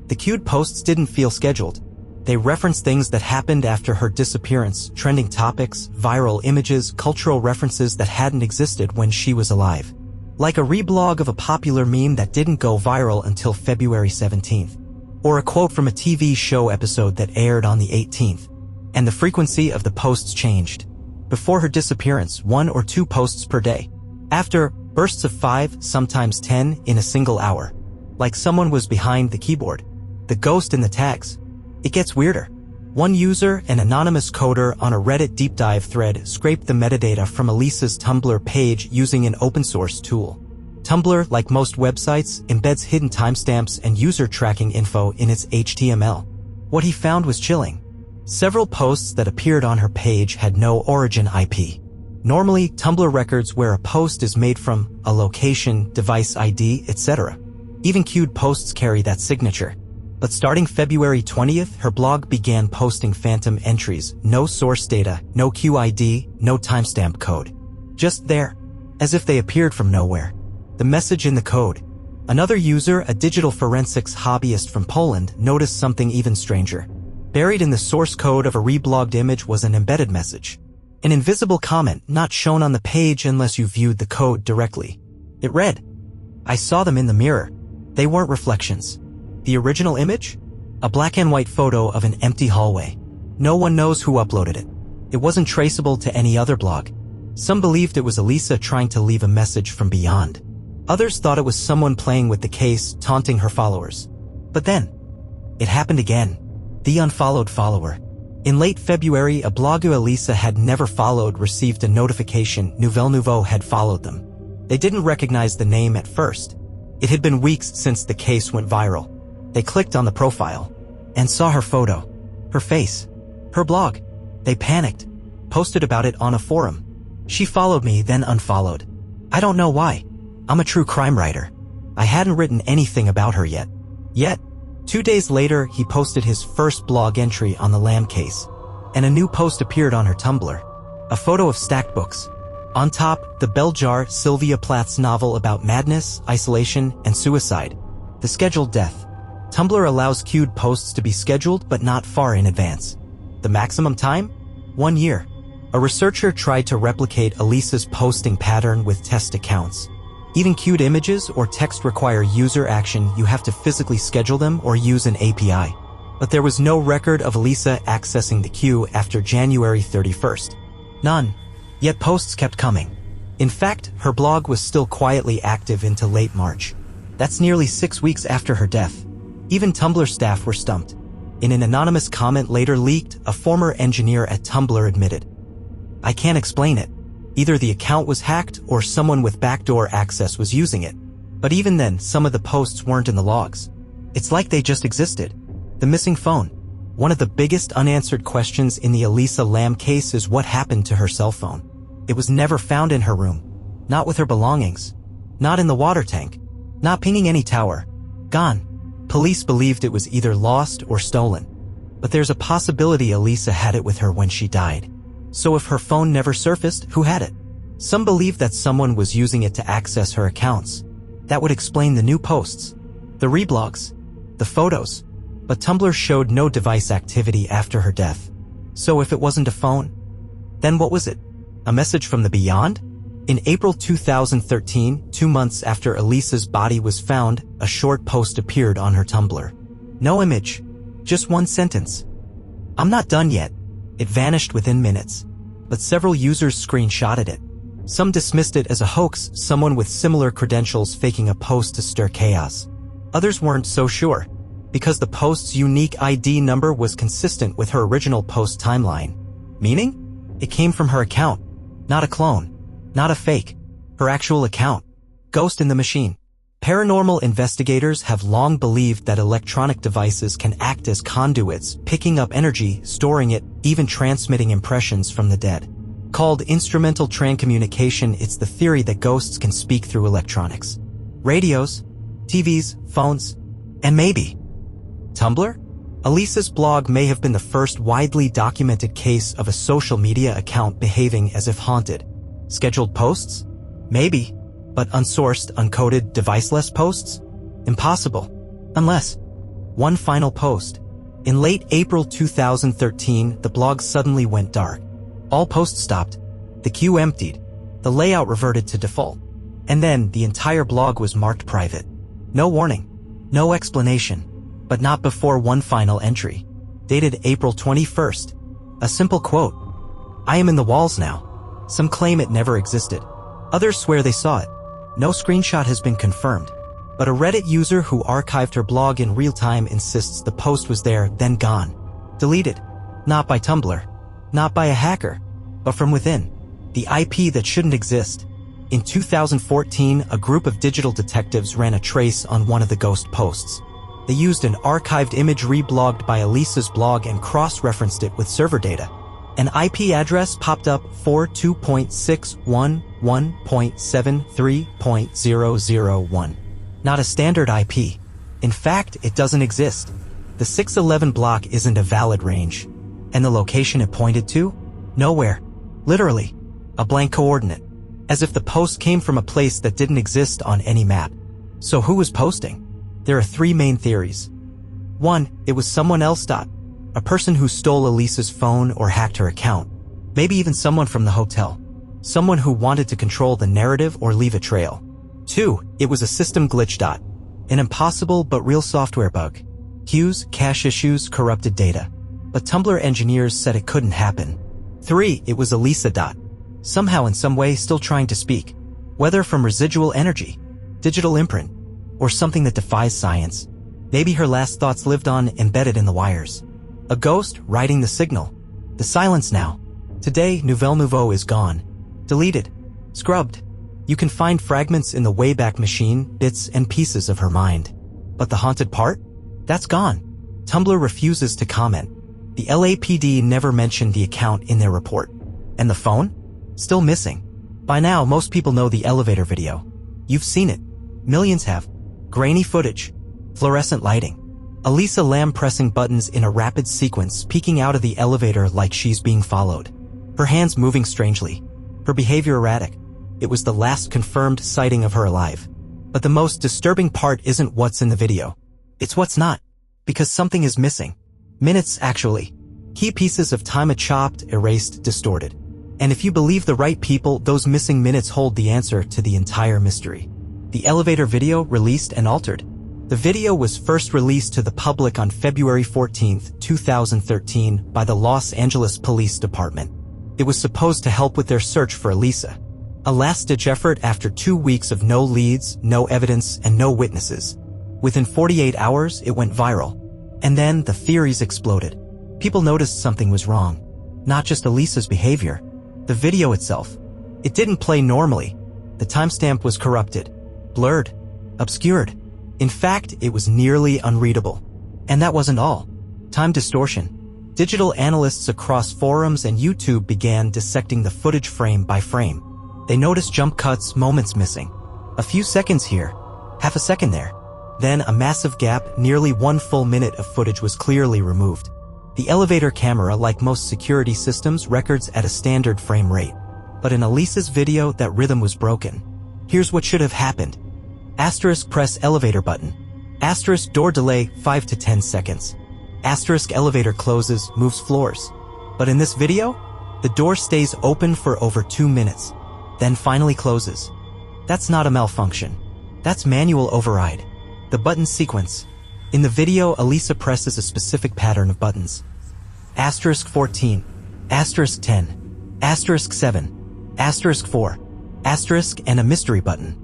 the queued posts didn't feel scheduled. They referenced things that happened after her disappearance, trending topics, viral images, cultural references that hadn't existed when she was alive. Like a reblog of a popular meme that didn't go viral until February 17th. Or a quote from a TV show episode that aired on the 18th. And the frequency of the posts changed. Before her disappearance, 1 or 2 posts per day. After, bursts of 5, sometimes 10, in a single hour. Like someone was behind the keyboard. The ghost in the tags. It gets weirder. One user, an anonymous coder on a Reddit deep dive thread, scraped the metadata from Elisa's Tumblr page using an open source tool. Tumblr, like most websites, embeds hidden timestamps and user tracking info in its HTML. What he found was chilling. Several posts that appeared on her page had no origin IP. Normally, Tumblr records where a post is made from, a location, device ID, etc. Even queued posts carry that signature. But starting February 20th, her blog began posting phantom entries, no source data, no queue ID, no timestamp code. Just there, as if they appeared from nowhere. The message in the code. Another user, a digital forensics hobbyist from Poland, noticed something even stranger. Buried in the source code of a reblogged image was an embedded message. An invisible comment not shown on the page unless you viewed the code directly. It read, "I saw them in the mirror. They weren't reflections." The original image? A black and white photo of an empty hallway. No one knows who uploaded it. It wasn't traceable to any other blog. Some believed it was Elisa trying to leave a message from beyond. Others thought it was someone playing with the case, taunting her followers. But then, it happened again. The unfollowed follower. In late February, a blogger Elisa had never followed received a notification Nouvelle Nouveau had followed them. They didn't recognize the name at first. It had been weeks since the case went viral. They clicked on the profile and saw her photo, her face, her blog. They panicked, posted about it on a forum. She followed me, then unfollowed. I don't know why. I'm a true crime writer. I hadn't written anything about her yet. 2 days later, he posted his first blog entry on the Lam case, and a new post appeared on her Tumblr. A photo of stacked books. On top, the bell jar, Sylvia Plath's novel about madness, isolation, and suicide. The scheduled death. Tumblr allows queued posts to be scheduled but not far in advance. The maximum time? 1 year. A researcher tried to replicate Elisa's posting pattern with test accounts. Even queued images or text require user action. You have to physically schedule them or use an API. But there was no record of Elisa accessing the queue after January 31st. None. Yet posts kept coming. In fact, her blog was still quietly active into late March. That's nearly 6 weeks after her death. Even Tumblr staff were stumped. In an anonymous comment later leaked, a former engineer at Tumblr admitted, "I can't explain it. Either the account was hacked or someone with backdoor access was using it. But even then, some of the posts weren't in the logs. It's like they just existed." The missing phone. One of the biggest unanswered questions in the Elisa Lam case is what happened to her cell phone. It was never found in her room. Not with her belongings. Not in the water tank. Not pinging any tower. Gone. Police believed it was either lost or stolen. But there's a possibility Elisa had it with her when she died. So if her phone never surfaced, who had it? Some believe that someone was using it to access her accounts. That would explain the new posts, the reblogs, the photos. But Tumblr showed no device activity after her death. So if it wasn't a phone, then what was it? A message from the beyond? In April 2013, 2 months after Elisa's body was found, a short post appeared on her Tumblr. No image, just one sentence. "I'm not done yet." It vanished within minutes, but several users screenshotted it. Some dismissed it as a hoax, someone with similar credentials faking a post to stir chaos. Others weren't so sure, because the post's unique ID number was consistent with her original post timeline. Meaning? It came from her account, not a clone, not a fake, her actual account. Ghost in the machine. Paranormal investigators have long believed that electronic devices can act as conduits, picking up energy, storing it, even transmitting impressions from the dead. Called instrumental transcommunication, it's the theory that ghosts can speak through electronics. Radios, TVs, phones, and maybe Tumblr? Elisa's blog may have been the first widely documented case of a social media account behaving as if haunted. Scheduled posts? Maybe. But unsourced, uncoded, deviceless posts? Impossible. Unless. One final post. In late April 2013, the blog suddenly went dark. All posts stopped. The queue emptied. The layout reverted to default. And then the entire blog was marked private. No warning. No explanation. But not before one final entry. Dated April 21st. A simple quote. "I am in the walls now." Some claim it never existed. Others swear they saw it. No screenshot has been confirmed. But a Reddit user who archived her blog in real time insists the post was there, then gone. Deleted. Not by Tumblr. Not by a hacker. But from within. The IP that shouldn't exist. In 2014, a group of digital detectives ran a trace on one of the ghost posts. They used an archived image reblogged by Elisa's blog and cross-referenced it with server data. An IP address popped up 42.611.73.001. Not a standard IP. In fact, it doesn't exist. The 611 block isn't a valid range. And the location it pointed to? Nowhere. Literally. A blank coordinate. As if the post came from a place that didn't exist on any map. So who was posting? There are 3 main theories. 1. It was someone else. A person who stole Elisa's phone or hacked her account. Maybe even someone from the hotel. Someone who wanted to control the narrative or leave a trail. 2. It was a system glitch. An impossible but real software bug. Queues, cache issues, corrupted data. But Tumblr engineers said it couldn't happen. 3. It was Elisa. Somehow in some way still trying to speak. Whether from residual energy, digital imprint, or something that defies science. Maybe her last thoughts lived on embedded in the wires. A ghost writing the signal. The silence now. Today, Nouvelle Nouveau is gone. Deleted. Scrubbed. You can find fragments in the Wayback Machine, bits and pieces of her mind. But the haunted part? That's gone. Tumblr refuses to comment. The LAPD never mentioned the account in their report. And the phone? Still missing. By now, most people know the elevator video. You've seen it. Millions have. Grainy footage. Fluorescent lighting. Elisa Lam pressing buttons in a rapid sequence, peeking out of the elevator like she's being followed. Her hands moving strangely. Her behavior erratic. It was the last confirmed sighting of her alive. But the most disturbing part isn't what's in the video. It's what's not. Because something is missing. Minutes, actually. Key pieces of time are chopped, erased, distorted. And if you believe the right people, those missing minutes hold the answer to the entire mystery. The elevator video released and altered. The video was first released to the public on February 14, 2013 by the Los Angeles Police Department. It was supposed to help with their search for Elisa. A last-ditch effort after 2 weeks of no leads, no evidence, and no witnesses. Within 48 hours, it went viral. And then the theories exploded. People noticed something was wrong. Not just Elisa's behavior. The video itself. It didn't play normally. The timestamp was corrupted. Blurred. Obscured. In fact, it was nearly unreadable. And that wasn't all. Time distortion. Digital analysts across forums and YouTube began dissecting the footage frame by frame. They noticed jump cuts, moments missing. A few seconds here. Half a second there. Then a massive gap, nearly 1 full minute of footage was clearly removed. The elevator camera, like most security systems, records at a standard frame rate. But in Elisa's video, that rhythm was broken. Here's what should have happened. Asterisk press elevator button. Asterisk door delay 5 to 10 seconds. Asterisk elevator closes, moves floors. But in this video, the door stays open for over 2 minutes, then finally closes. That's not a malfunction. That's manual override. The button sequence. In the video, Elisa presses a specific pattern of buttons. Asterisk 14, asterisk 10, asterisk 7, asterisk 4, asterisk, and a mystery button.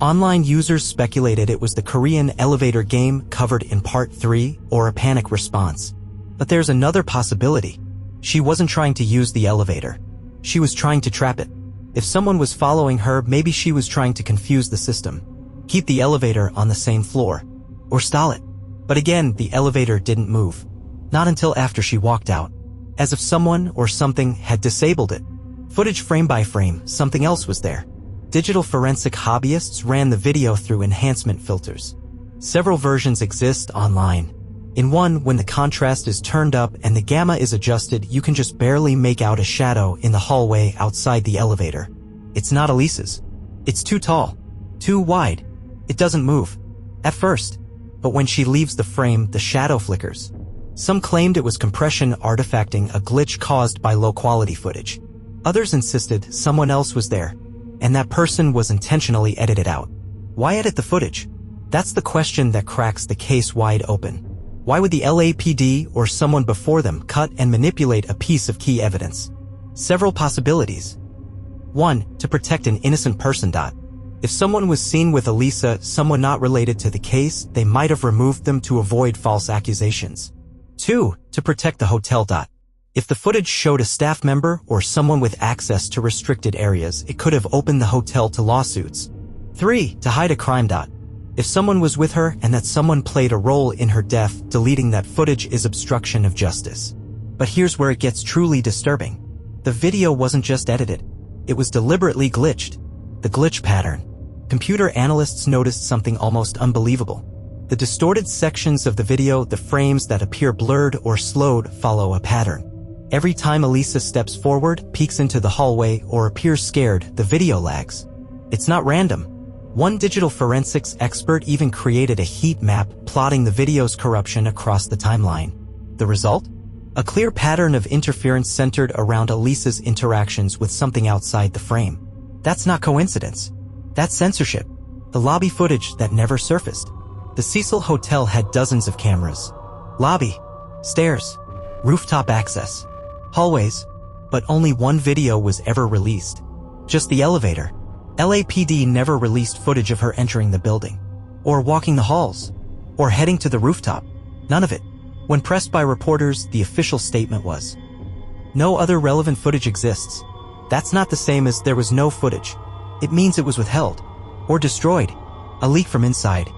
Online users speculated it was the Korean elevator game covered in Part 3 or a panic response. But there's another possibility. She wasn't trying to use the elevator. She was trying to trap it. If someone was following her, maybe she was trying to confuse the system. Keep the elevator on the same floor. Or stall it. But again, the elevator didn't move. Not until after she walked out. As if someone or something had disabled it. Footage frame by frame, something else was there. Digital forensic hobbyists ran the video through enhancement filters. Several versions exist online. In one, when the contrast is turned up and the gamma is adjusted, you can just barely make out a shadow in the hallway outside the elevator. It's not Elisa's. It's too tall. Too wide. It doesn't move. At first. But when she leaves the frame, the shadow flickers. Some claimed it was compression artifacting, a glitch caused by low-quality footage. Others insisted someone else was there, and that person was intentionally edited out. Why edit the footage? That's the question that cracks the case wide open. Why would the LAPD or someone before them cut and manipulate a piece of key evidence? Several possibilities. 1. To protect an innocent person. If someone was seen with Elisa, someone not related to the case, they might have removed them to avoid false accusations. 2. To protect the hotel. If the footage showed a staff member or someone with access to restricted areas, it could have opened the hotel to lawsuits. 3. To hide a crime. If someone was with her and that someone played a role in her death, deleting that footage is obstruction of justice. But here's where it gets truly disturbing. The video wasn't just edited. It was deliberately glitched. The glitch pattern. Computer analysts noticed something almost unbelievable. The distorted sections of the video, the frames that appear blurred or slowed, follow a pattern. Every time Elisa steps forward, peeks into the hallway, or appears scared, the video lags. It's not random. One digital forensics expert even created a heat map plotting the video's corruption across the timeline. The result? A clear pattern of interference centered around Elisa's interactions with something outside the frame. That's not coincidence. That's censorship. The lobby footage that never surfaced. The Cecil Hotel had dozens of cameras. Lobby, stairs, rooftop access, hallways, but only one video was ever released. Just the elevator. LAPD never released footage of her entering the building, or walking the halls, or heading to the rooftop. None of it. When pressed by reporters, the official statement was, "No other relevant footage exists." That's not the same as there was no footage. It means it was withheld, or destroyed, a leak from inside.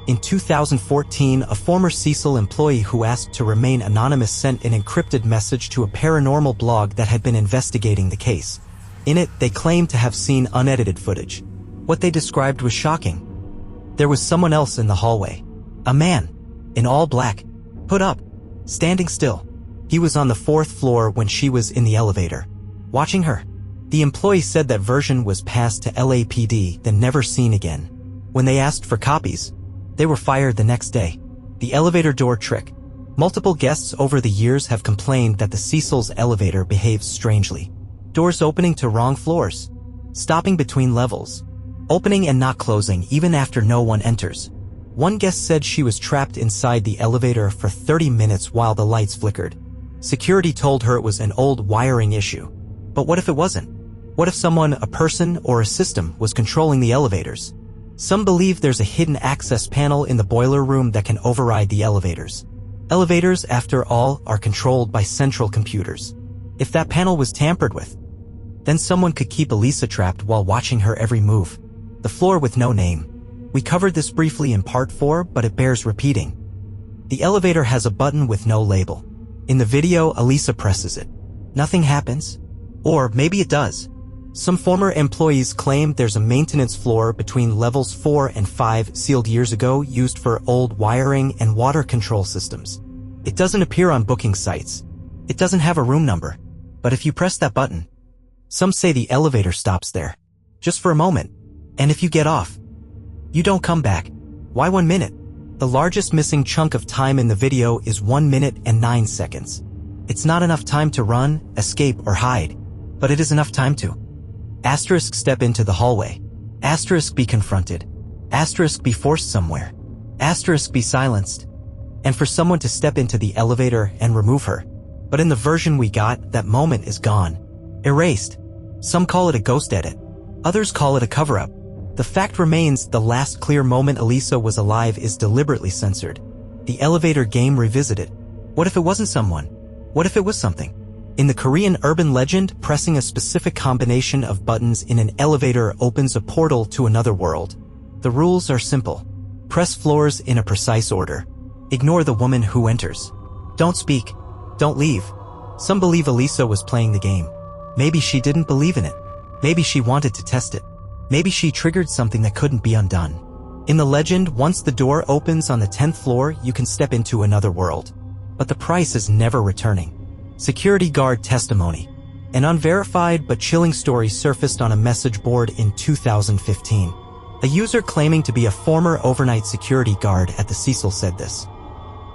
In 2014, a former Cecil employee who asked to remain anonymous sent an encrypted message to a paranormal blog that had been investigating the case. In it, they claimed to have seen unedited footage. What they described was shocking. There was someone else in the hallway. A man, in all black, put up, standing still. He was on the 4th floor when she was in the elevator, watching her. The employee said that version was passed to LAPD, then never seen again. When they asked for copies, they were fired the next day. The elevator door trick. Multiple guests over the years have complained that the Cecil's elevator behaves strangely. Doors opening to wrong floors. Stopping between levels. Opening and not closing even after no one enters. One guest said she was trapped inside the elevator for 30 minutes while the lights flickered. Security told her it was an old wiring issue. But what if it wasn't? What if someone, a person, or a system was controlling the elevators? Some believe there's a hidden access panel in the boiler room that can override the elevators. Elevators, after all, are controlled by central computers. If that panel was tampered with, then someone could keep Elisa trapped while watching her every move. The floor with no name. We covered this briefly in Part 4, but it bears repeating. The elevator has a button with no label. In the video, Elisa presses it. Nothing happens. Or maybe it does. Some former employees claim there's a maintenance floor between levels 4 and 5 sealed years ago used for old wiring and water control systems. It doesn't appear on booking sites. It doesn't have a room number. But if you press that button, some say the elevator stops there. Just for a moment. And if you get off, you don't come back. Why 1 minute? The largest missing chunk of time in the video is 1 minute and 9 seconds. It's not enough time to run, escape, or hide. But it is enough time to * step into the hallway. * be confronted. * be forced somewhere. * be silenced. And for someone to step into the elevator and remove her. But in the version we got, that moment is gone. Erased. Some call it a ghost edit. Others call it a cover-up. The fact remains, the last clear moment Elisa was alive is deliberately censored. The elevator game revisited. What if it wasn't someone? What if it was something? In the Korean urban legend, pressing a specific combination of buttons in an elevator opens a portal to another world. The rules are simple. Press floors in a precise order. Ignore the woman who enters. Don't speak. Don't leave. Some believe Elisa was playing the game. Maybe she didn't believe in it. Maybe she wanted to test it. Maybe she triggered something that couldn't be undone. In the legend, once the door opens on the 10th floor, you can step into another world. But the price is never returning. Security guard testimony. An unverified but chilling story surfaced on a message board in 2015. A user claiming to be a former overnight security guard at the Cecil said this.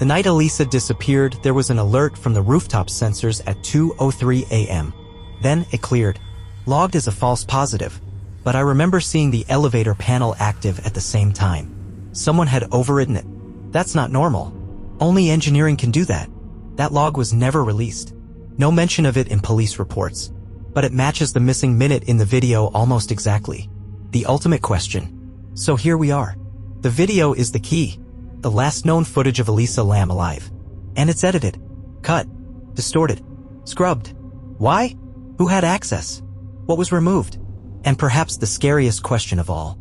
The night Elisa disappeared, there was an alert from the rooftop sensors at 2:03 a.m. Then it cleared. Logged as a false positive. But I remember seeing the elevator panel active at the same time. Someone had overridden it. That's not normal. Only engineering can do that. That log was never released. No mention of it in police reports. But it matches the missing minute in the video almost exactly. The ultimate question. So here we are. The video is the key. The last known footage of Elisa Lam alive. And it's edited, cut, distorted, scrubbed. Why? Who had access? What was removed? And perhaps the scariest question of all.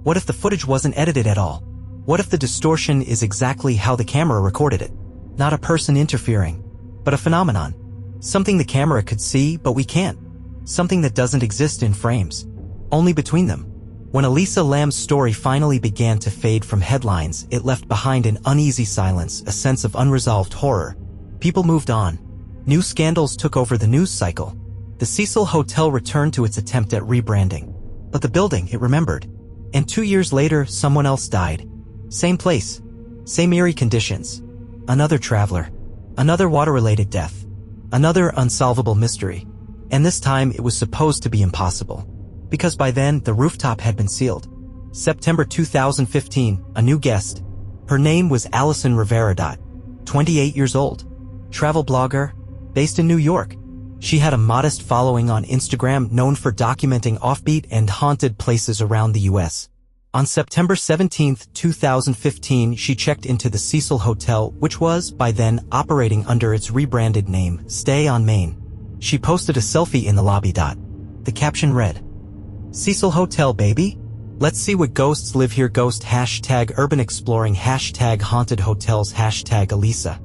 What if the footage wasn't edited at all? What if the distortion is exactly how the camera recorded it? Not a person interfering, but a phenomenon. Something the camera could see, but we can't. Something that doesn't exist in frames. Only between them. When Elisa Lam's story finally began to fade from headlines, it left behind an uneasy silence, a sense of unresolved horror. People moved on. New scandals took over the news cycle. The Cecil Hotel returned to its attempt at rebranding. But the building, it remembered. And 2 years later, someone else died. Same place. Same eerie conditions. Another traveler. Another water-related death. Another unsolvable mystery. And this time, it was supposed to be impossible. Because by then, the rooftop had been sealed. September 2015, a new guest. Her name was Alison Rivera. 28 years old. Travel blogger, based in New York. She had a modest following on Instagram, known for documenting offbeat and haunted places around the U.S. On September 17, 2015, she checked into the Cecil Hotel, which was, by then, operating under its rebranded name, Stay on Main. She posted a selfie in the lobby. The caption read, "Cecil Hotel, baby? Let's see what ghosts live here. Ghost #urban exploring #haunted hotels #Elisa."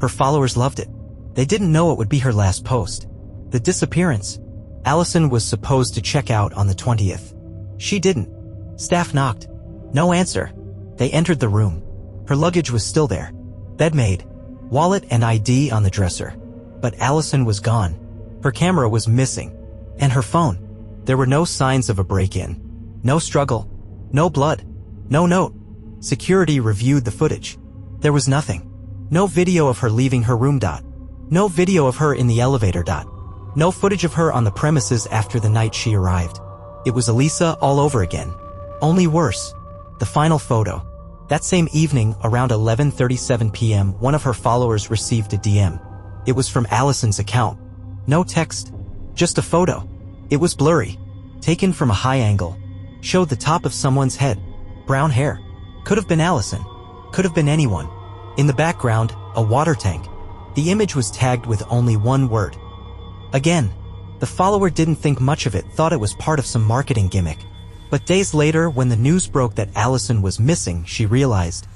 Her followers loved it. They didn't know it would be her last post. The disappearance. Alison was supposed to check out on the 20th. She didn't. Staff knocked. No answer. They entered the room. Her luggage was still there. Bedmade. Wallet and ID on the dresser. But Alison was gone. Her camera was missing. And her phone. There were no signs of a break-in. No struggle. No blood. No note. Security reviewed the footage. There was nothing. No video of her leaving her room. No video of her in the elevator. No footage of her on the premises after the night she arrived. It was Elisa all over again. Only worse. The final photo. That same evening, around 11:37 p.m., one of her followers received a DM. It was from Alison's account. No text. Just a photo. It was blurry. Taken from a high angle. Showed the top of someone's head. Brown hair. Could have been Alison. Could have been anyone. In the background, a water tank. The image was tagged with only one word. Again, the follower didn't think much of it, thought it was part of some marketing gimmick. But days later, when the news broke that Alison was missing, she realized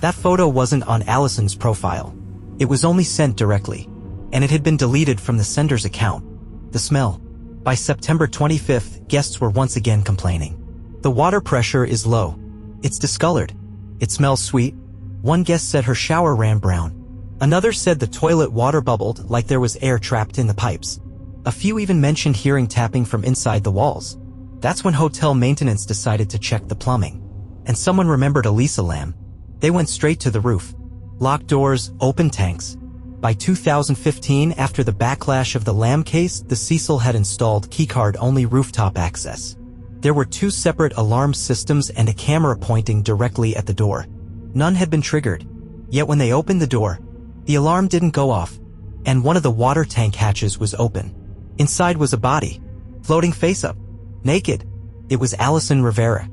that photo wasn't on Alison's profile. It was only sent directly, and it had been deleted from the sender's account. The smell. By September 25th, guests were once again complaining. The water pressure is low. It's discolored. It smells sweet. One guest said her shower ran brown. Another said the toilet water bubbled like there was air trapped in the pipes. A few even mentioned hearing tapping from inside the walls. That's when hotel maintenance decided to check the plumbing. And someone remembered Elisa Lam. They went straight to the roof. Locked doors, open tanks. By 2015, after the backlash of the Lam case, the Cecil had installed keycard-only rooftop access. There were 2 separate alarm systems and a camera pointing directly at the door. None had been triggered. Yet when they opened the door, the alarm didn't go off, and one of the water tank hatches was open. Inside was a body, floating face up, naked. It was Alison Rivera.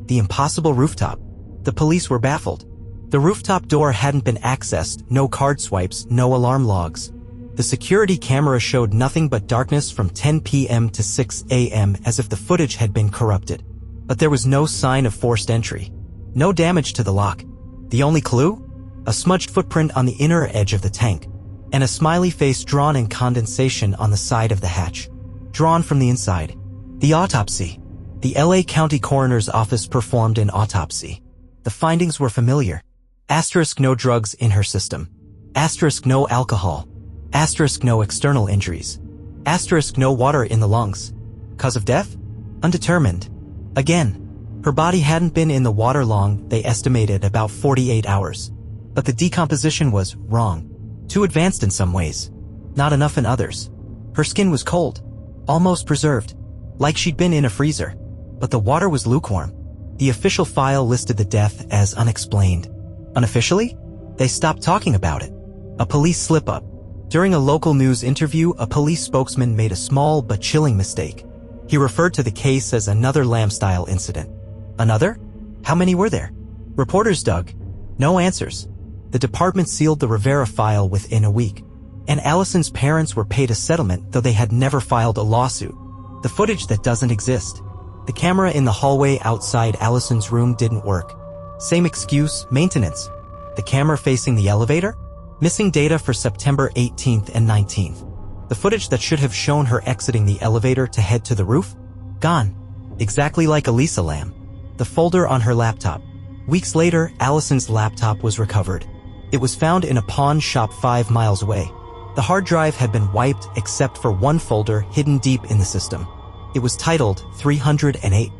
The impossible rooftop. The police were baffled. The rooftop door hadn't been accessed, no card swipes, no alarm logs. The security camera showed nothing but darkness from 10 p.m. to 6 a.m. as if the footage had been corrupted. But there was no sign of forced entry. No damage to the lock. The only clue? A smudged footprint on the inner edge of the tank, and a smiley face drawn in condensation on the side of the hatch. Drawn from the inside. The autopsy. The LA County Coroner's Office performed an autopsy. The findings were familiar. Asterisk no drugs in her system. Asterisk no alcohol. Asterisk no external injuries. Asterisk no water in the lungs. Cause of death? Undetermined. Again, her body hadn't been in the water long, they estimated about 48 hours. But the decomposition was wrong. Too advanced in some ways. Not enough in others. Her skin was cold. Almost preserved. Like she'd been in a freezer. But the water was lukewarm. The official file listed the death as unexplained. Unofficially? They stopped talking about it. A police slip-up. During a local news interview, a police spokesman made a small but chilling mistake. He referred to the case as another Lam-style incident. Another? How many were there? Reporters dug. No answers. The department sealed the Rivera file within a week. And Alison's parents were paid a settlement, though they had never filed a lawsuit. The footage that doesn't exist. The camera in the hallway outside Alison's room didn't work. Same excuse, maintenance. The camera facing the elevator? Missing data for September 18th and 19th. The footage that should have shown her exiting the elevator to head to the roof? Gone. Exactly like Elisa Lam. The folder on her laptop. Weeks later, Alison's laptop was recovered. It was found in a pawn shop 5 miles away. The hard drive had been wiped except for one folder hidden deep in the system. It was titled 308.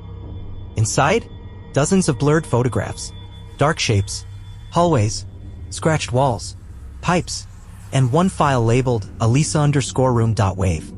Inside, dozens of blurred photographs, dark shapes, hallways, scratched walls, pipes, and one file labeled Elisa_room.wave.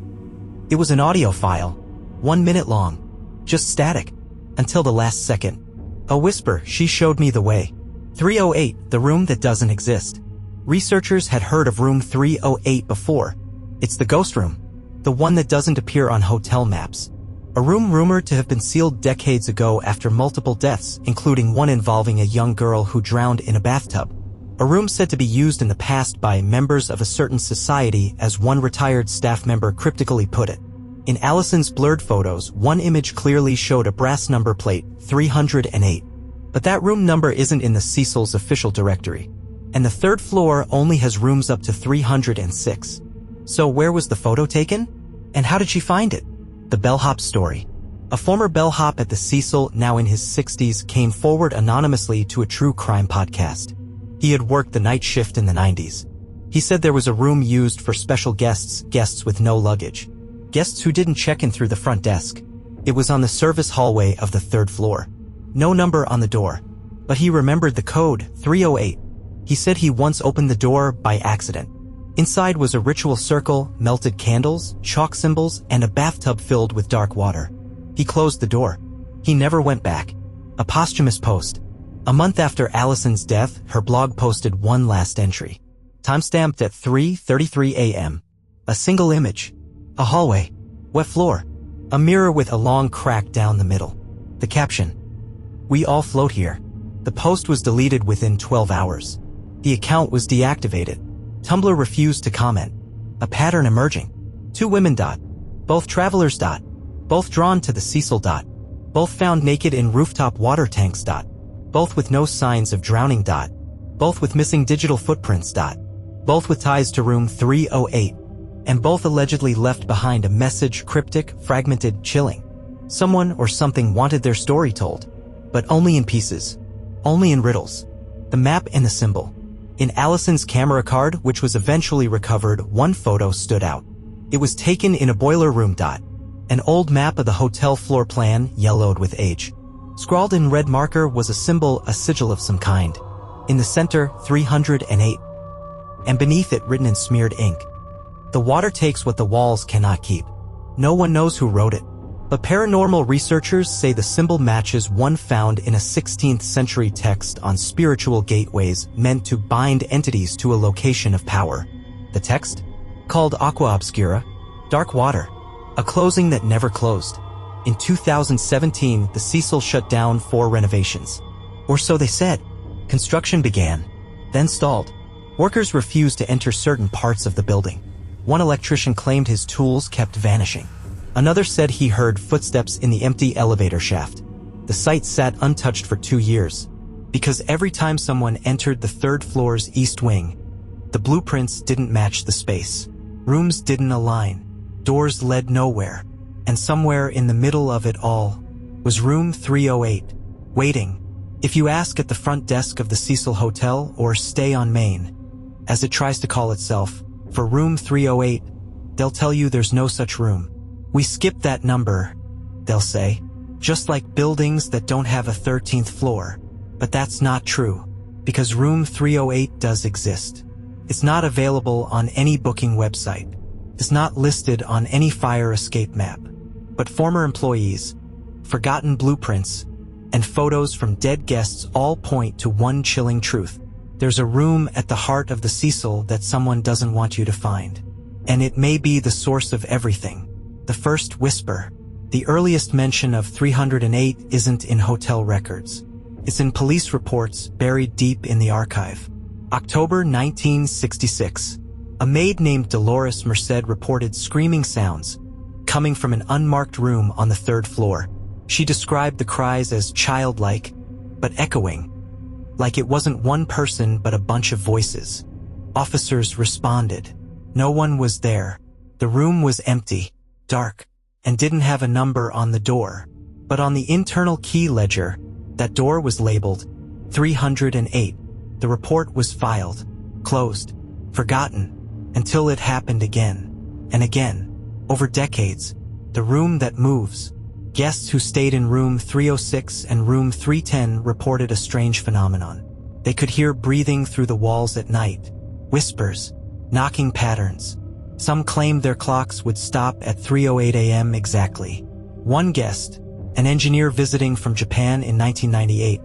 It was an audio file, 1 minute long, just static, until the last second. A whisper, she showed me the way. 308, the room that doesn't exist. Researchers had heard of room 308 before. It's the ghost room, the one that doesn't appear on hotel maps. A room rumored to have been sealed decades ago after multiple deaths, including one involving a young girl who drowned in a bathtub. A room said to be used in the past by members of a certain society, as one retired staff member cryptically put it. In Alison's blurred photos, one image clearly showed a brass number plate, 308. But that room number isn't in the Cecil's official directory. And the 3rd floor only has rooms up to 306. So where was the photo taken? And how did she find it? The bellhop story. A former bellhop at the Cecil, now in his 60s, came forward anonymously to a true crime podcast. He had worked the night shift in the 90s. He said there was a room used for special guests with no luggage. Guests who didn't check in through the front desk. It was on the service hallway of the 3rd floor. No number on the door. But he remembered the code, 308. He said he once opened the door by accident. Inside was a ritual circle, melted candles, chalk symbols, and a bathtub filled with dark water. He closed the door. He never went back. A posthumous post. A month after Alison's death, her blog posted one last entry. Timestamped at 3:33 a.m. A single image. A hallway. Wet floor. A mirror with a long crack down the middle. The caption. "We all float here." The post was deleted within 12 hours. The account was deactivated. Tumblr refused to comment. A pattern emerging. 2 women. Both travelers. Both drawn to the Cecil. Both found naked in rooftop water tanks. Both with no signs of drowning. Both with missing digital footprints. Both with ties to room 308. and both allegedly left behind a message, cryptic, fragmented, chilling. Someone or something wanted their story told, but only in pieces, only in riddles. The map and the symbol. In Allison's camera card, which was eventually recovered, one photo stood out. It was taken in a boiler room. An old map of the hotel floor plan, yellowed with age. Scrawled in red marker was a symbol, a sigil of some kind. In the center, 308. And beneath it, written in smeared ink. The water takes what the walls cannot keep. No one knows who wrote it, but paranormal researchers say the symbol matches one found in a 16th century text on spiritual gateways meant to bind entities to a location of power. The text? Called Aqua Obscura, dark water, a closing that never closed. In 2017, the Cecil shut down for renovations. Or so they said. Construction began, then stalled. Workers refused to enter certain parts of the building. One electrician claimed his tools kept vanishing. Another said he heard footsteps in the empty elevator shaft. The site sat untouched for 2 years, because every time someone entered the third floor's east wing, the blueprints didn't match the space. Rooms didn't align. Doors led nowhere. And somewhere in the middle of it all was room 308, waiting. If you ask at the front desk of the Cecil Hotel or Stay on Main, as it tries to call itself, for room 308, they'll tell you there's no such room. We skipped that number, they'll say, just like buildings that don't have a 13th floor. But that's not true, because room 308 does exist. It's not available on any booking website. It's not listed on any fire escape map. But former employees, forgotten blueprints, and photos from dead guests all point to one chilling truth. There's a room at the heart of the Cecil that someone doesn't want you to find. And it may be the source of everything. The first whisper. The earliest mention of 308 isn't in hotel records. It's in police reports buried deep in the archive. October 1966. A maid named Dolores Merced reported screaming sounds coming from an unmarked room on the third floor. She described the cries as childlike, but echoing, like it wasn't one person but a bunch of voices. Officers responded. No one was there. The room was empty, dark, and didn't have a number on the door. But on the internal key ledger, that door was labeled 308. The report was filed, closed, forgotten, until it happened again, and again. Over decades, the room that moves. Guests who stayed in room 306 and room 310 reported a strange phenomenon. They could hear breathing through the walls at night, whispers, knocking patterns. Some claimed their clocks would stop at 3:08 a.m. exactly. One guest, an engineer visiting from Japan in 1998,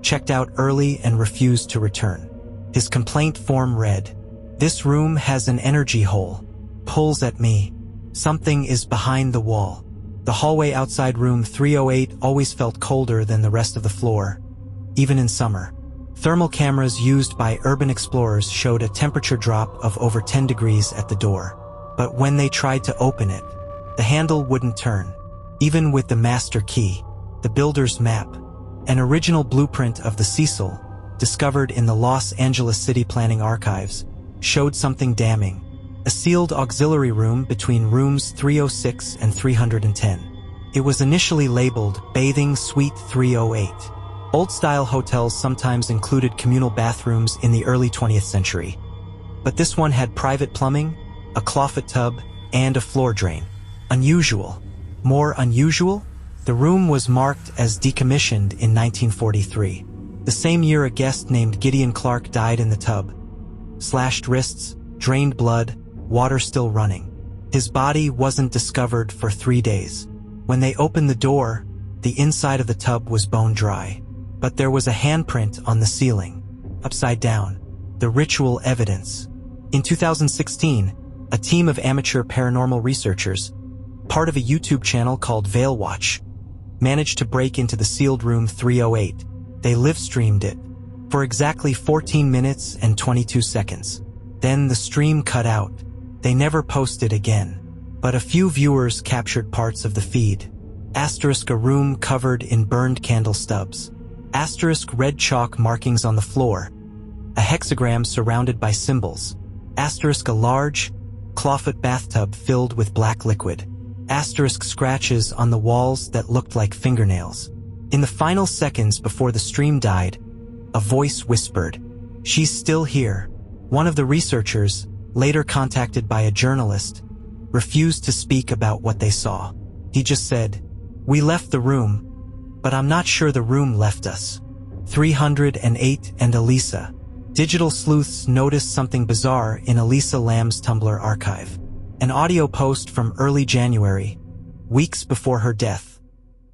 checked out early and refused to return. His complaint form read, "This room has an energy hole. Pulls at me. Something is behind the wall." The hallway outside room 308 always felt colder than the rest of the floor, even in summer. Thermal cameras used by urban explorers showed a temperature drop of over 10 degrees at the door. But when they tried to open it, the handle wouldn't turn. Even with the master key, the builder's map, an original blueprint of the Cecil, discovered in the Los Angeles City Planning Archives, showed something damning. A sealed auxiliary room between rooms 306 and 310. It was initially labeled Bathing Suite 308. Old-style hotels sometimes included communal bathrooms in the early 20th century. But this one had private plumbing, a clawfoot tub, and a floor drain. Unusual. More unusual? The room was marked as decommissioned in 1943. The same year a guest named Gideon Clark died in the tub. Slashed wrists, drained blood, water still running. His body wasn't discovered for 3 days. When they opened the door, the inside of the tub was bone dry. But there was a handprint on the ceiling, upside down, the ritual evidence. In 2016, a team of amateur paranormal researchers, part of a YouTube channel called Veil Watch, managed to break into the sealed room 308. They live-streamed it for exactly 14 minutes and 22 seconds. Then the stream cut out. They never posted again. But a few viewers captured parts of the feed. Asterisk a room covered in burned candle stubs. Asterisk red chalk markings on the floor. A hexagram surrounded by symbols. Asterisk a large, clawfoot bathtub filled with black liquid. Asterisk scratches on the walls that looked like fingernails. In the final seconds before the stream died, a voice whispered, "She's still here." One of the researchers, later contacted by a journalist, refused to speak about what they saw. He just said, "We left the room, but I'm not sure the room left us." 308 and Elisa. Digital sleuths noticed something bizarre in Elisa Lam's Tumblr archive. An audio post from early January, weeks before her death,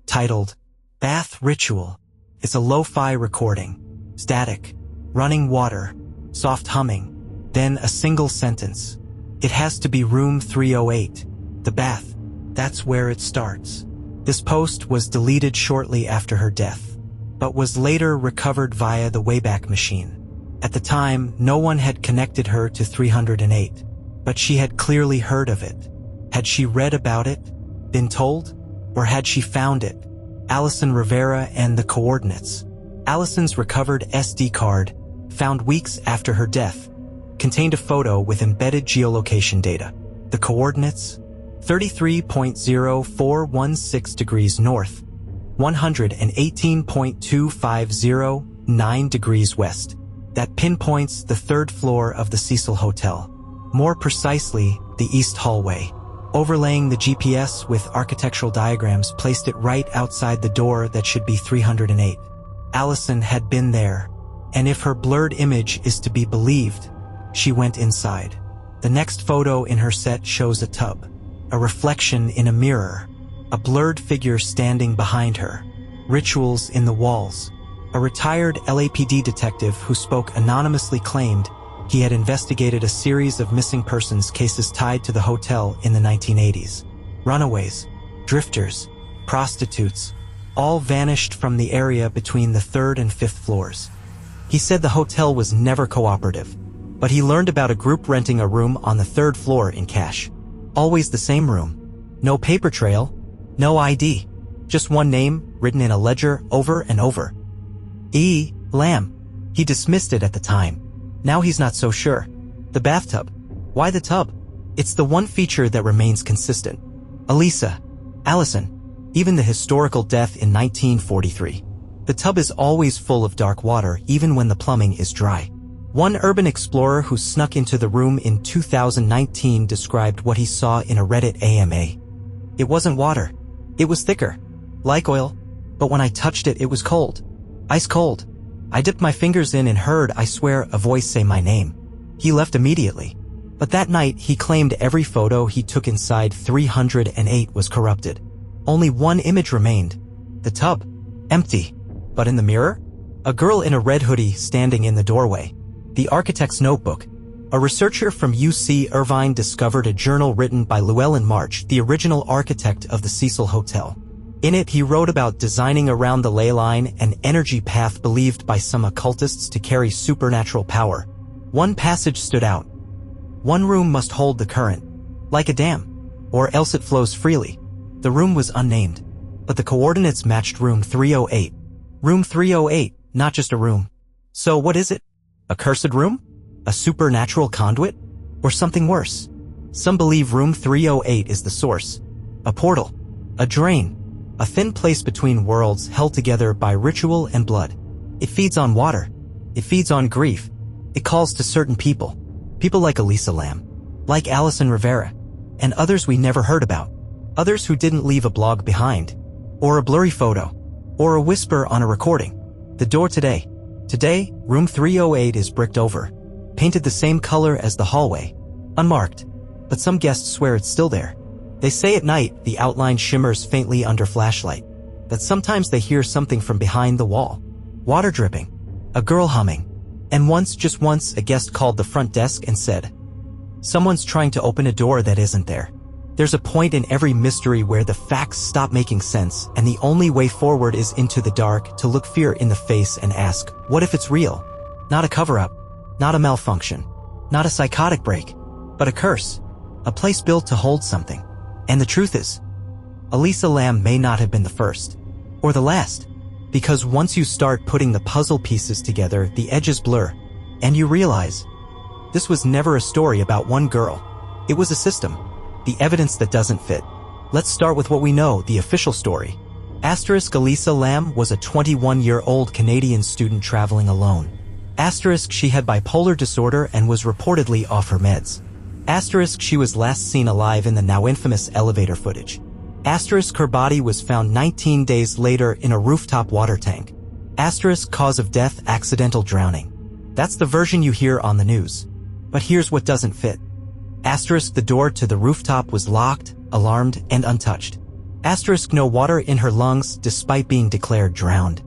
titled, "Bath Ritual." It's a lo-fi recording. Static, running water, soft humming, then a single sentence. "It has to be room 308. The bath. That's where it starts." This post was deleted shortly after her death, but was later recovered via the Wayback Machine. At the time, no one had connected her to 308, but she had clearly heard of it. Had she read about it, been told, or had she found it? Alison Rivera and the coordinates. Alison's recovered SD card, found weeks after her death, contained a photo with embedded geolocation data. The coordinates? 33.0416 degrees north, 118.2509 degrees west. That pinpoints the third floor of the Cecil Hotel. More precisely, the east hallway. Overlaying the GPS with architectural diagrams placed it right outside the door that should be 308. Alison had been there, and if her blurred image is to be believed, she went inside. The next photo in her set shows a tub, a reflection in a mirror, a blurred figure standing behind her, rituals in the walls. A retired LAPD detective who spoke anonymously claimed he had investigated a series of missing persons cases tied to the hotel in the 1980s. Runaways, drifters, prostitutes, all vanished from the area between the 3rd and 5th floors. He said the hotel was never cooperative, but he learned about a group renting a room on the 3rd floor in cash. Always the same room. No paper trail, no ID, just one name written in a ledger over and over. E. Lam. He dismissed it at the time. Now he's not so sure. The bathtub. Why the tub? It's the one feature that remains consistent. Elisa. Alison. Even the historical death in 1943. The tub is always full of dark water even when the plumbing is dry. One urban explorer who snuck into the room in 2019 described what he saw in a Reddit AMA. It wasn't water. It was thicker. Like oil. But when I touched it, it was cold. Ice cold. I dipped my fingers in and heard, I swear, a voice say my name. He left immediately. But that night, he claimed every photo he took inside 308 was corrupted. Only one image remained. The tub. Empty. But in the mirror? A girl in a red hoodie standing in the doorway. The architect's notebook. A researcher from UC Irvine discovered a journal written by Llewellyn March, the original architect of the Cecil Hotel. In it, he wrote about designing around the ley line, an energy path believed by some occultists to carry supernatural power. One passage stood out. One room must hold the current, like a dam, or else it flows freely. The room was unnamed, but the coordinates matched room 308. Room 308, not just a room. So what is it? A cursed room? A supernatural conduit? Or something worse? Some believe room 308 is the source. A portal. A drain. A thin place between worlds held together by ritual and blood. It feeds on water. It feeds on grief. It calls to certain people. People like Elisa Lam. Like Alison Rivera. And others we never heard about. Others who didn't leave a blog behind. Or a blurry photo. Or a whisper on a recording. The door today. Today, room 308 is bricked over. Painted the same color as the hallway. Unmarked. But some guests swear it's still there. They say at night the outline shimmers faintly under flashlight. That sometimes they hear something from behind the wall. Water dripping. A girl humming. And once, just once, a guest called the front desk and said, "Someone's trying to open a door that isn't there." There's a point in every mystery where the facts stop making sense and the only way forward is into the dark, to look fear in the face and ask, what if it's real? Not a cover-up. Not a malfunction. Not a psychotic break. But a curse. A place built to hold something. And the truth is, Elisa Lam may not have been the first. Or the last. Because once you start putting the puzzle pieces together, the edges blur. And you realize, this was never a story about one girl. It was a system. The evidence that doesn't fit. Let's start with what we know, the official story. Elisa Lam was a 21-year-old Canadian student traveling alone. She had bipolar disorder and was reportedly off her meds. She was last seen alive in the now infamous elevator footage. Her body was found 19 days later in a rooftop water tank. Cause of death, accidental drowning. That's the version you hear on the news. But here's what doesn't fit. The door to the rooftop was locked, alarmed, and untouched. No water in her lungs despite being declared drowned.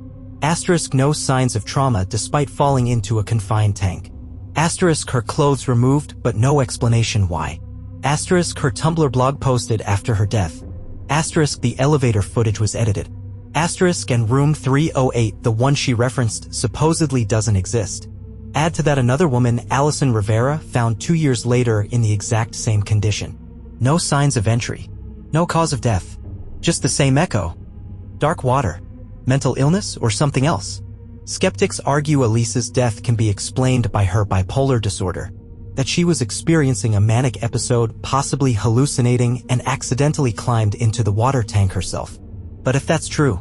No signs of trauma despite falling into a confined tank. Her clothes removed but no explanation why. Her Tumblr blog posted after her death. The elevator footage was edited. And room 308, the one she referenced, supposedly doesn't exist. Add to that another woman, Alison Rivera, found 2 years later in the exact same condition. No signs of entry. No cause of death. Just the same echo. Dark water. Mental illness or something else? Skeptics argue Elisa's death can be explained by her bipolar disorder. That she was experiencing a manic episode, possibly hallucinating, and accidentally climbed into the water tank herself. But if that's true,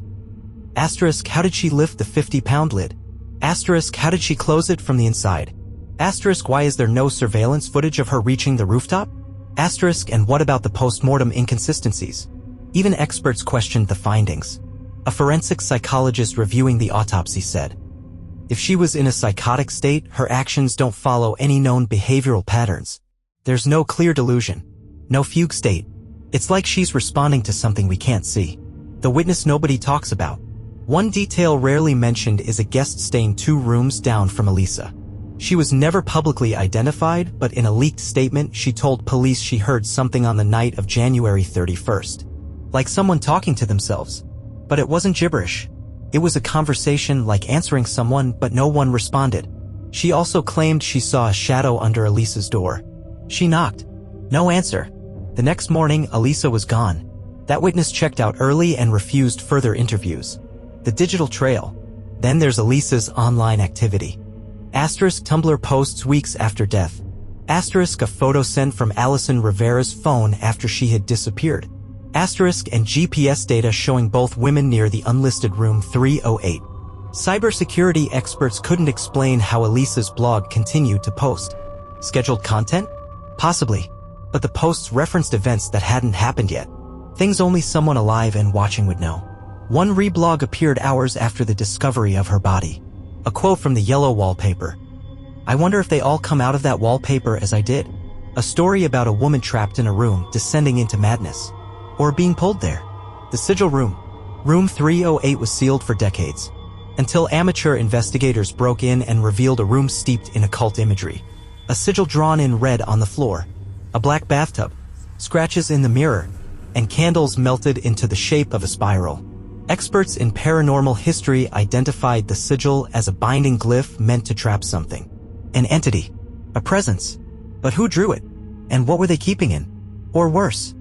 how did she lift the 50-pound lid? How did she close it from the inside? Why is there no surveillance footage of her reaching the rooftop? And what about the post-mortem inconsistencies? Even experts questioned the findings. A forensic psychologist reviewing the autopsy said, if she was in a psychotic state, her actions don't follow any known behavioral patterns. There's no clear delusion. No fugue state. It's like she's responding to something we can't see. The witness nobody talks about. One detail rarely mentioned is a guest staying 2 rooms down from Elisa. She was never publicly identified, but in a leaked statement she told police she heard something on the night of January 31st. Like someone talking to themselves. But it wasn't gibberish. It was a conversation like answering someone, but no one responded. She also claimed she saw a shadow under Elisa's door. She knocked. No answer. The next morning, Elisa was gone. That witness checked out early and refused further interviews. The digital trail. Then there's Elisa's online activity. Tumblr posts weeks after death. A photo sent from Alison Rivera's phone after she had disappeared. And GPS data showing both women near the unlisted room 308. Cybersecurity experts couldn't explain how Elisa's blog continued to post. Scheduled content? Possibly. But the posts referenced events that hadn't happened yet. Things only someone alive and watching would know. One reblog appeared hours after the discovery of her body. A quote from the yellow wallpaper. I wonder if they all come out of that wallpaper as I did. A story about a woman trapped in a room descending into madness. Or being pulled there. The sigil room. Room 308 was sealed for decades. Until amateur investigators broke in and revealed a room steeped in occult imagery. A sigil drawn in red on the floor. A black bathtub. Scratches in the mirror. And candles melted into the shape of a spiral. Experts in paranormal history identified the sigil as a binding glyph meant to trap something. An entity. A presence. But who drew it? And what were they keeping in? Or worse?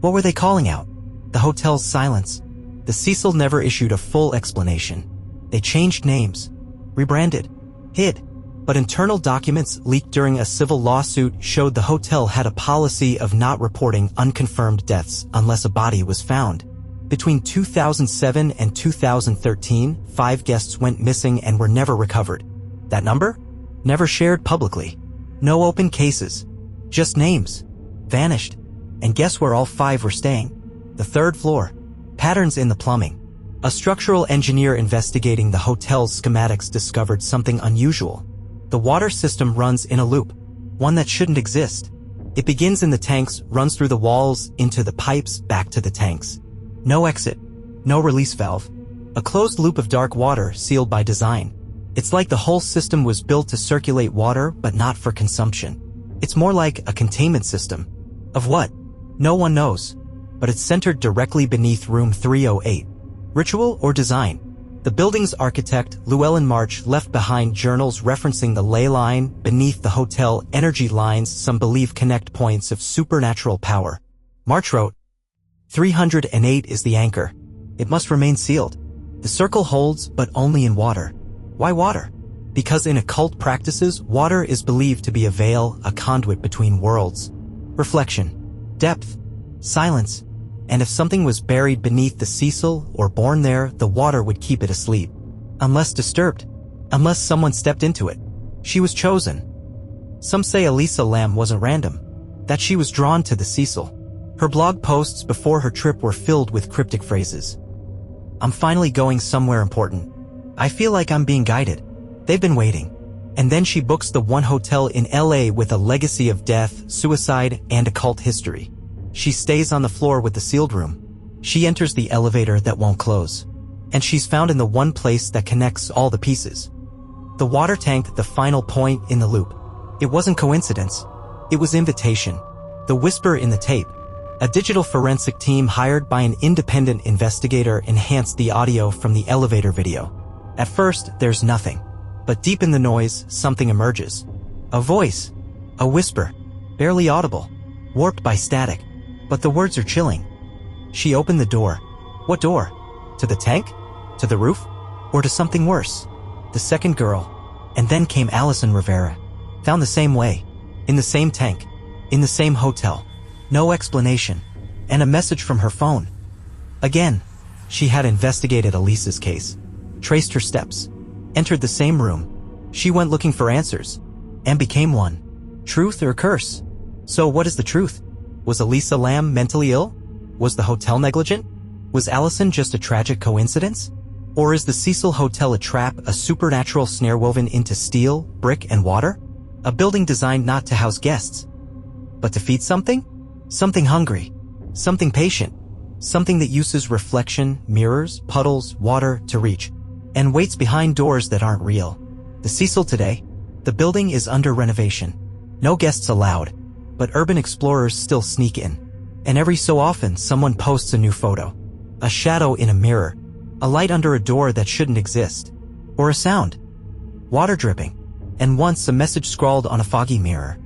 What were they calling out? The hotel's silence. The Cecil never issued a full explanation. They changed names. Rebranded. Hid. But internal documents leaked during a civil lawsuit showed the hotel had a policy of not reporting unconfirmed deaths unless a body was found. Between 2007 and 2013, 5 guests went missing and were never recovered. That number? Never shared publicly. No open cases. Just names. Vanished. And guess where all 5 were staying? The 3rd floor. Patterns in the plumbing. A structural engineer investigating the hotel's schematics discovered something unusual. The water system runs in a loop. One that shouldn't exist. It begins in the tanks, runs through the walls, into the pipes, back to the tanks. No exit. No release valve. A closed loop of dark water, sealed by design. It's like the whole system was built to circulate water, but not for consumption. It's more like a containment system. Of what? No one knows. But it's centered directly beneath room 308. Ritual or design? The building's architect, Llewellyn March, left behind journals referencing the ley line beneath the hotel energy lines some believe connect points of supernatural power. March wrote, 308 is the anchor. It must remain sealed. The circle holds, but only in water. Why water? Because in occult practices, water is believed to be a veil, a conduit between worlds. reflection, depth, silence, and if something was buried beneath the Cecil or born there, the water would keep it asleep. Unless disturbed. Unless someone stepped into it. She was chosen. Some say Elisa Lam wasn't random. That she was drawn to the Cecil. Her blog posts before her trip were filled with cryptic phrases. I'm finally going somewhere important. I feel like I'm being guided. They've been waiting. And then she books the one hotel in LA with a legacy of death, suicide, and occult history. She stays on the floor with the sealed room. She enters the elevator that won't close. And she's found in the one place that connects all the pieces. The water tank, the final point in the loop. It wasn't coincidence. It was invitation. The whisper in the tape. A digital forensic team hired by an independent investigator enhanced the audio from the elevator video. At first, there's nothing. But deep in the noise, something emerges. A voice. A whisper. Barely audible. Warped by static. But the words are chilling. She opened the door. What door? To the tank? To the roof? Or to something worse? The second girl. And then came Alison Rivera. Found the same way. In the same tank. In the same hotel. No explanation. And a message from her phone. Again, she had investigated Elisa's case. Traced her steps. Entered the same room. She went looking for answers. And became one. Truth or curse? So what is the truth? Was Elisa Lam mentally ill? Was the hotel negligent? Was Alison just a tragic coincidence? Or is the Cecil Hotel a trap, a supernatural snare woven into steel, brick, and water? A building designed not to house guests, but to feed something? Something hungry. Something patient. Something that uses reflection, mirrors, puddles, water to reach, and waits behind doors that aren't real. The Cecil today. The building is under renovation. No guests allowed, but urban explorers still sneak in. And every so often, someone posts a new photo. A shadow in a mirror. A light under a door that shouldn't exist. Or a sound. Water dripping. And once a message scrawled on a foggy mirror.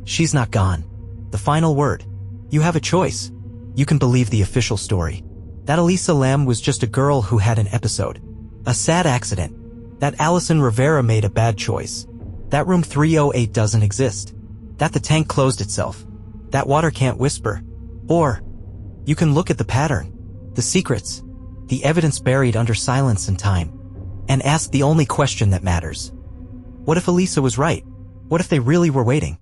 She's not gone. The final word. You have a choice. You can believe the official story. That Elisa Lam was just a girl who had an episode. A sad accident. That Alison Rivera made a bad choice. That room 308 doesn't exist. That the tank closed itself. That water can't whisper. Or, you can look at the pattern, the secrets, the evidence buried under silence and time, and ask the only question that matters. What if Elisa was right? What if they really were waiting?